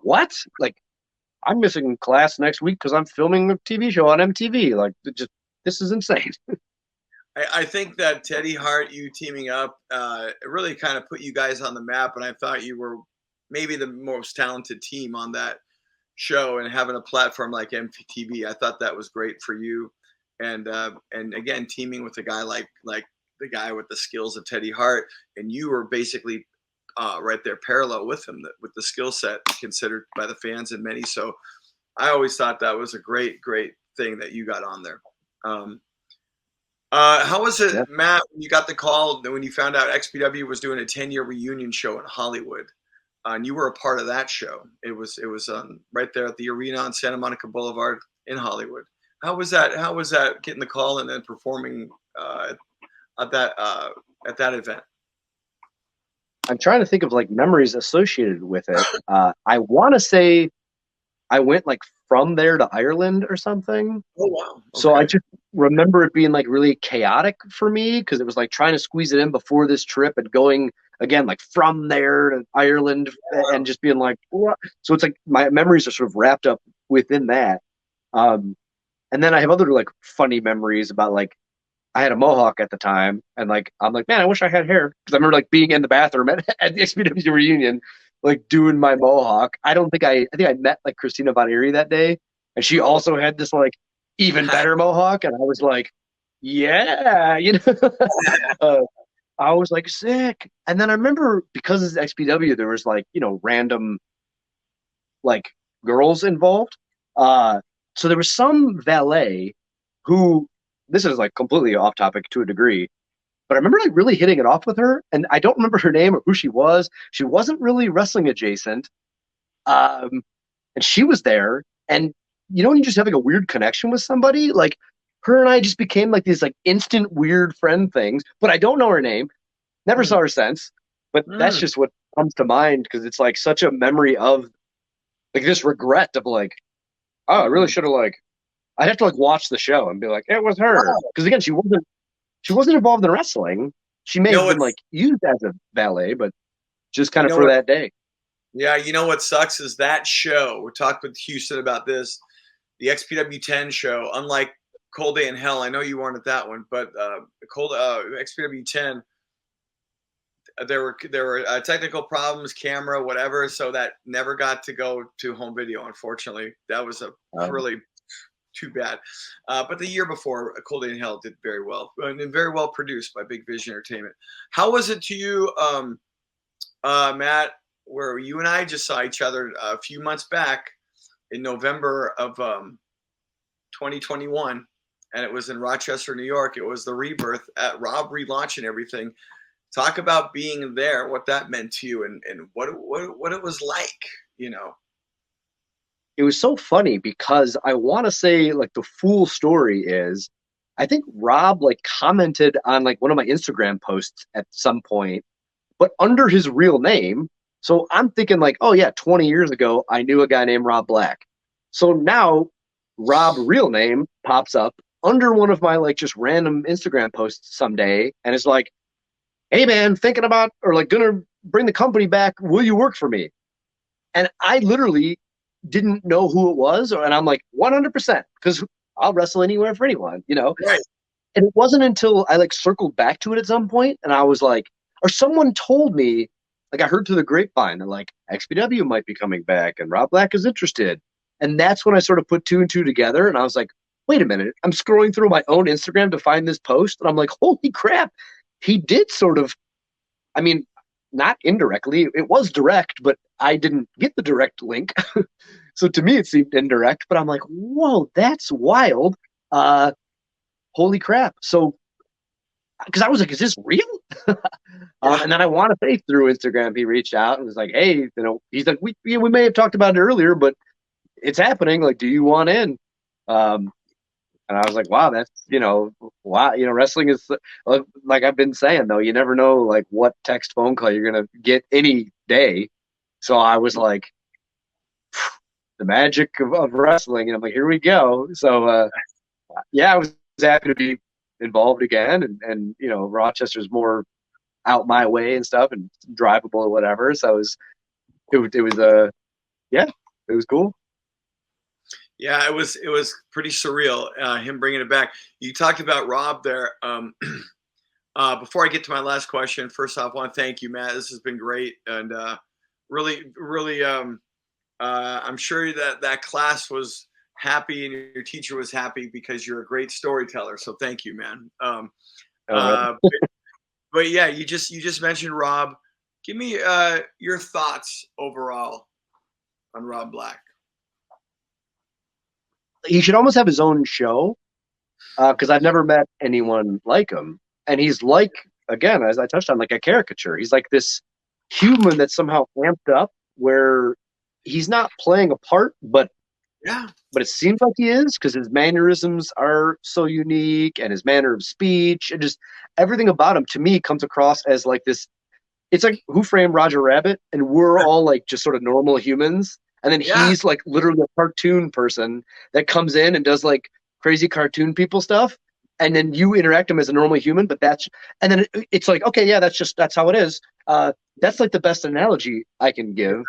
B: what? Like, I'm missing class next week because I'm filming a TV show on MTV. Like, this is insane.
C: I think that Teddy Hart, you teaming up, it really kind of put you guys on the map. And I thought you were maybe the most talented team on that show, and having a platform like MTV, I thought that was great for you. And again, teaming with a guy like the guy with the skills of Teddy Hart, and you were basically right there parallel with him, with the skill set considered by the fans and many. So I always thought that was a great thing that you got on there. How was it, Matt, when you got the call when you found out XPW was doing a 10-year reunion show in Hollywood? And you were a part of that show. It was right there at the arena on Santa Monica Boulevard in Hollywood. How was that getting the call and then performing at that event?
B: I'm trying to think of like memories associated with it. I want to say I went like from there to Ireland or something.
C: Oh wow! Okay.
B: So I just remember it being like really chaotic for me because it was like trying to squeeze it in before this trip and going again like from there to Ireland and just being like, what? So it's like my memories are sort of wrapped up within that. And then I have other like funny memories about like I had a mohawk at the time, and like I'm like, man, I wish I had hair because I remember like being in the bathroom at the XPW reunion, like doing my mohawk. I think I met like Christina Von Eerie that day, and she also had this like even better mohawk, and I was like, yeah, you know, I was like sick. And then I remember because it's XPW, there was like random like girls involved. So there was some valet who. This is like completely off topic to a degree, but I remember like really hitting it off with her, and I don't remember her name or who she was. She wasn't really wrestling adjacent, and she was there. And when you just have like a weird connection with somebody, like her and I just became like these like instant weird friend things. But I don't know her name, never saw her since. But that's just what comes to mind because it's like such a memory of like this regret of like, oh, I really should have like. I'd have to like watch the show and be like, it was her. Because again, she wasn't involved in wrestling. She may have been like used as a valet, but just kind of for that day.
C: Yeah, you know what sucks is that show. We talked with Houston about this. The XPW 10 show, unlike Cold Day in Hell, I know you weren't at that one, but XPW 10, there were technical problems, camera, whatever, so that never got to go to home video. Unfortunately, that was a really too bad. But the year before, Cold Day in Hell did very well, and very well produced by Big Vision Entertainment. How was it to you, Matt, where you and I just saw each other a few months back in November of 2021, and it was in Rochester, New York. It was the Rebirth at Rob relaunch and everything. Talk about being there, what that meant to you, and what it was like,
B: It was so funny because I want to say like the full story is I think Rob like commented on like one of my Instagram posts at some point, but under his real name. So I'm thinking like, oh yeah, 20 years ago, I knew a guy named Rob Black. So now Rob real name pops up under one of my like just random Instagram posts someday. And it's like, hey man, thinking about or like gonna bring the company back. Will you work for me? And I literally didn't know who it was, and I'm like 100% because I'll wrestle anywhere for anyone, you know.
C: Right.
B: And it wasn't until I like circled back to it at some point, and I was like, or someone told me, like I heard through the grapevine that like XPW might be coming back and Rob Black is interested, and that's when I sort of put two and two together, and I was like, wait a minute, I'm scrolling through my own Instagram to find this post, and I'm like, holy crap, he did sort of, I mean, not indirectly, it was direct, but I didn't get the direct link. So to me, it seemed indirect, but I'm like, whoa, that's wild. Holy crap. So, because I was like, is this real? And then I want to say through Instagram, he reached out and was like, hey, you know, he's like, we may have talked about it earlier, but it's happening. Like, do you want in? And I was like, wow, that's, you know, wow, you know, wrestling is like I've been saying though, you never know like what text phone call you're gonna get any day. So I was like, the magic of wrestling, and I'm like, here we go. So yeah, I was happy to be involved again, and you know, Rochester's more out my way and stuff, and drivable or whatever. So it was yeah, it was cool.
C: Yeah, it was pretty surreal, him bringing it back. You talked about Rob there. Before I get to my last question, first off, I want to thank you, Matt. This has been great, and really, I'm sure that class was happy and your teacher was happy because you're a great storyteller. So thank you, man. But yeah, you just mentioned Rob. Give me your thoughts overall on Rob Black.
B: He should almost have his own show because I've never met anyone like him. And he's like, again, as I touched on, like a caricature. He's like this human that's somehow amped up where he's not playing a part, but it seems like he is because his mannerisms are so unique and his manner of speech and just everything about him to me comes across as like this. It's like Who Framed Roger Rabbit, and we're all like just sort of normal humans. And then he's like literally a cartoon person that comes in and does like crazy cartoon people stuff. And then you interact him as a normal human, but and then it's like, okay, yeah, that's how it is. That's like the best analogy I can give.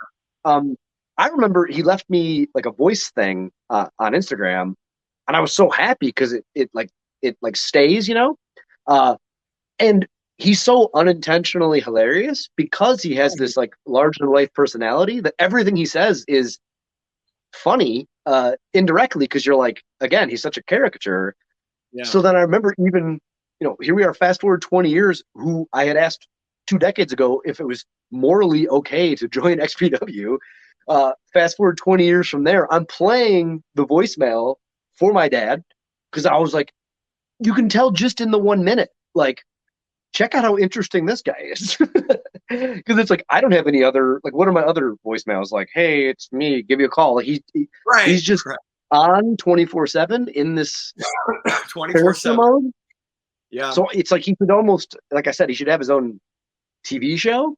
B: I remember he left me like a voice thing on Instagram, and I was so happy because it stays, you know. And he's so unintentionally hilarious because he has this like larger than life personality that everything he says is funny indirectly because you're like, again, he's such a caricature. Yeah. So then I remember even, you know, here we are, fast forward 20 years, who I had asked 2 decades ago if it was morally okay to join XPW. Fast forward 20 years from there, I'm playing the voicemail for my dad because I was like, you can tell just in the 1 minute, like, check out how interesting this guy is. Because it's like, I don't have any other, like, what are my other voicemails? Like, hey, it's me, give you a call. He's just on 24/7 in this
C: 24/7
B: mode.
C: Yeah.
B: So it's like he could almost, like I said, he should have his own TV show.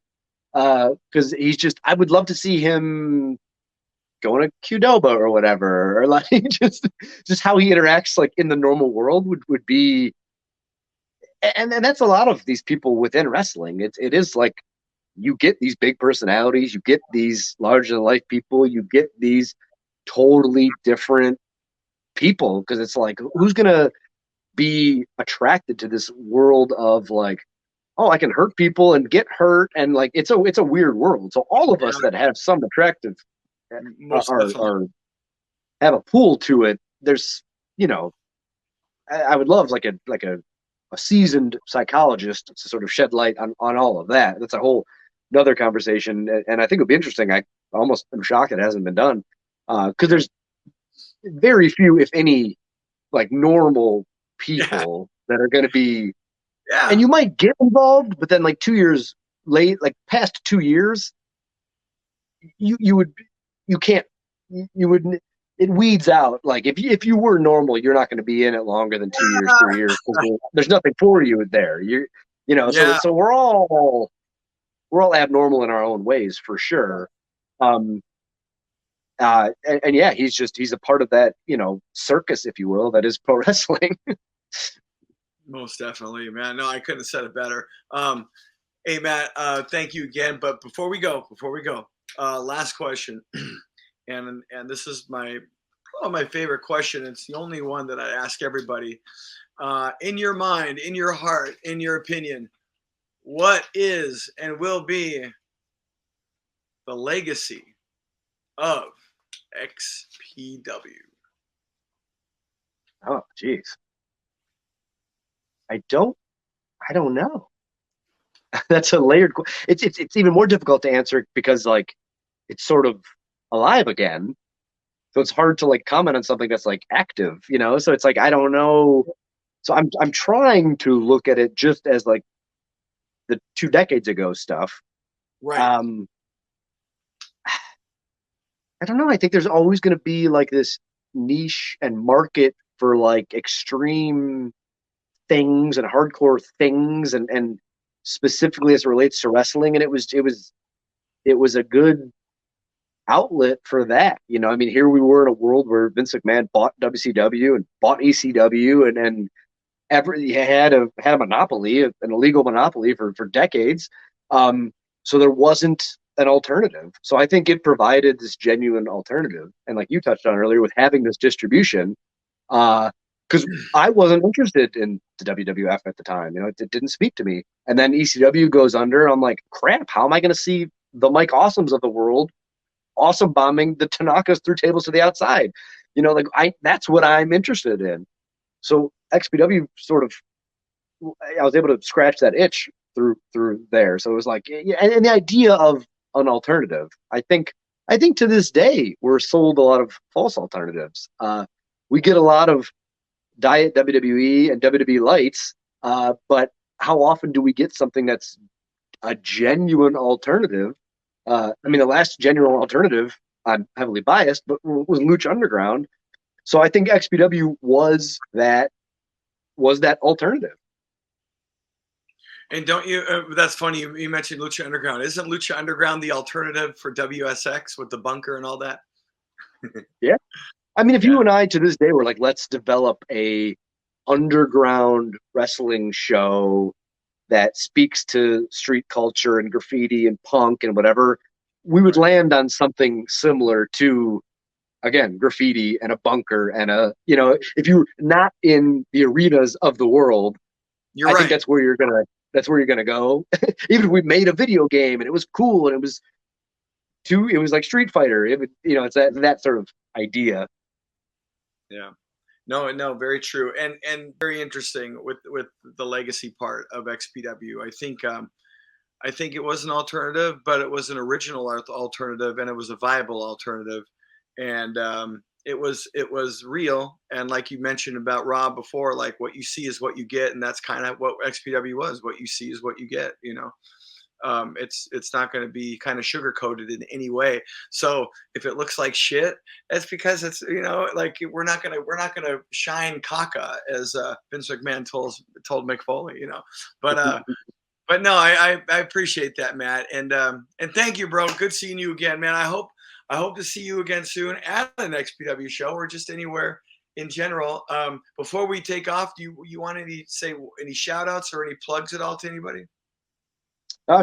B: Because he's just, I would love to see him going to Qdoba or whatever, or like just how he interacts like in the normal world would be. And that's a lot of these people within wrestling. It is like you get these big personalities, you get these larger than life people, you get these totally different people because it's like, who's gonna be attracted to this world of like, oh, I can hurt people and get hurt, and like it's a weird world. So all of us that have some attractive are have a pool to it. There's, you know, I would love like a seasoned psychologist to sort of shed light on all of that. That's a whole another conversation, and I think it'd be interesting. I'm shocked it hasn't been done because there's very few, if any, like normal people that are going to be. Yeah. And you might get involved, but then like 2 years late, like past 2 years, it weeds out. Like if you were normal, you're not going to be in it longer than 2 years, 3 years. There's nothing for you there. So we're all abnormal in our own ways for sure. And yeah, he's a part of that, you know, circus, if you will, that is pro wrestling.
C: Most definitely, man. No, I couldn't have said it better. Hey, Matt, thank you again. But before we go, last question, and this is probably my favorite question. It's the only one that I ask everybody. In your mind, in your heart, in your opinion, what is and will be the legacy of XPW?
B: Oh, geez. I don't know. That's a layered. It's even more difficult to answer because like it's sort of alive again. So it's hard to like comment on something that's like active, you know? So it's like I don't know. So I'm trying to look at it just as like the 2 decades ago stuff.
C: Right.
B: Um I don't know. I think there's always going to be like this niche and market for like extreme things and hardcore things and specifically as it relates to wrestling. And it was a good outlet for that. You know, I mean, here we were in a world where Vince McMahon bought WCW and bought ECW and he had a monopoly, an illegal monopoly for decades. So there wasn't an alternative. So I think it provided this genuine alternative. And like you touched on earlier, with having this distribution, because I wasn't interested in the WWF at the time. You know, it didn't speak to me. And then ECW goes under. I'm like, crap, how am I going to see the Mike Awesomes of the world awesome bombing the Tanakas through tables to the outside? You know, like that's what I'm interested in. So XPW sort of, I was able to scratch that itch through there. So it was like, yeah, and the idea of an alternative. I think to this day we're sold a lot of false alternatives. We get a lot of diet WWE and WWE lights, but how often do we get something that's a genuine alternative? I mean, the last genuine alternative, I'm heavily biased, but was Lucha Underground. So I think XPW was that alternative.
C: And don't you? That's funny. You mentioned Lucha Underground. Isn't Lucha Underground the alternative for WSX with the bunker and all that?
B: Yeah. I mean, if you and I to this day were like, let's develop a underground wrestling show that speaks to street culture and graffiti and punk and whatever, we would land on something similar to, again, graffiti and a bunker and if you're not in the arenas of the world, I think that's where you're gonna go. Even if we made a video game and it was cool and it was like Street Fighter, it's that sort of idea.
C: Yeah. No, very true, and very interesting with the legacy part of XPW. I think it was an alternative, but it was an original alternative, and it was a viable alternative, and it was real. And like you mentioned about Rob before, like what you see is what you get, and that's kind of what XPW was. What you see is what you get. You know. It's not going to be kind of sugar coated in any way. So if it looks like shit, it's because it's like we're not gonna shine caca, as Vince McMahon told Mick Foley, but no, I appreciate that, Matt, and thank you, bro. Good seeing you again, man. I hope to see you again soon at an XPW show or just anywhere in general. Before we take off, do you want to say any shout outs or any plugs at all to anybody?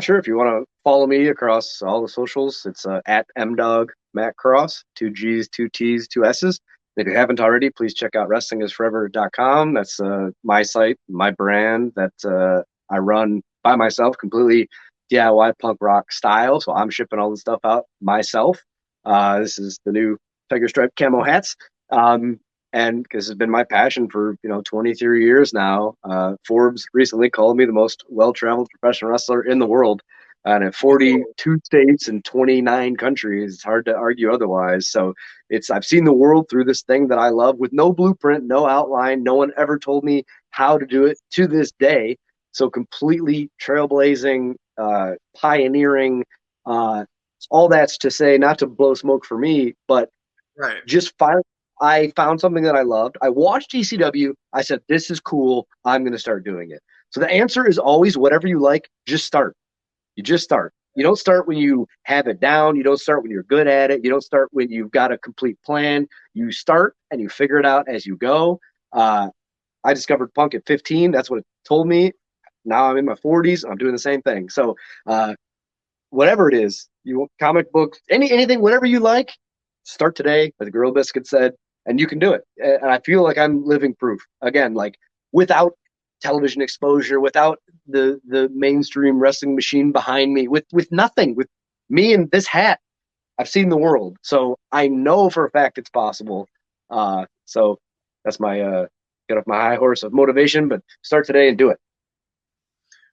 B: Sure. If you want to follow me across all the socials, it's at MDogg Matt Cross, 2 G's, 2 T's, 2 S's. If you haven't already, please check out wrestlingisforever.com. That's my site, my brand that I run by myself, completely DIY punk rock style. So I'm shipping all the stuff out myself. This is the new tiger stripe camo hats. And this has been my passion for 23 years now. Forbes recently called me the most well-traveled professional wrestler in the world, and at 42 states and 29 countries, it's hard to argue otherwise. So I've seen the world through this thing that I love, with no blueprint, no outline. No one ever told me how to do it to this day. So completely trailblazing, pioneering. All that's to say, not to blow smoke for me, but just I found something that I loved. I watched ECW. I said, this is cool. I'm going to start doing it. So the answer is always whatever you like, just start. You just start. You don't start when you have it down. You don't start when you're good at it. You don't start when you've got a complete plan. You start and you figure it out as you go. I discovered punk at 15. That's what it told me. Now I'm in my 40s. I'm doing the same thing. So whatever it is, you want comic books, anything, whatever you like, start today, as Girl Biscuit said, and you can do it. And I feel like I'm living proof. Again, like without television exposure, without the mainstream wrestling machine behind me, with nothing, with me and this hat, I've seen the world. So I know for a fact it's possible. So that's my get off my high horse of motivation, but start today and do it.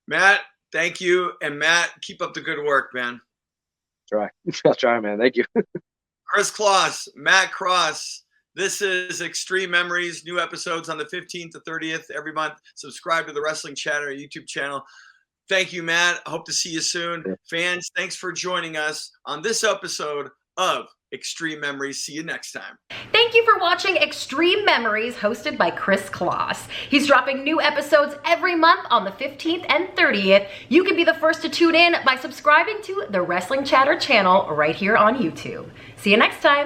C: Matt, thank you. And Matt, keep up the good work, man.
B: I'll try, man. Thank you.
C: Kris Kloss, Matt Cross. This is Xtreme Memories. New episodes on the 15th to 30th every month. Subscribe to the Wrestling Chatter YouTube channel. Thank you, Matt. I hope to see you soon.
B: Yeah.
C: Fans, thanks for joining us on this episode of Xtreme Memories. See you next time.
D: Thank you for watching Xtreme Memories, hosted by Kris Kloss. He's dropping new episodes every month on the 15th and 30th. You can be the first to tune in by subscribing to the Wrestling Chatter channel right here on YouTube. See you next time.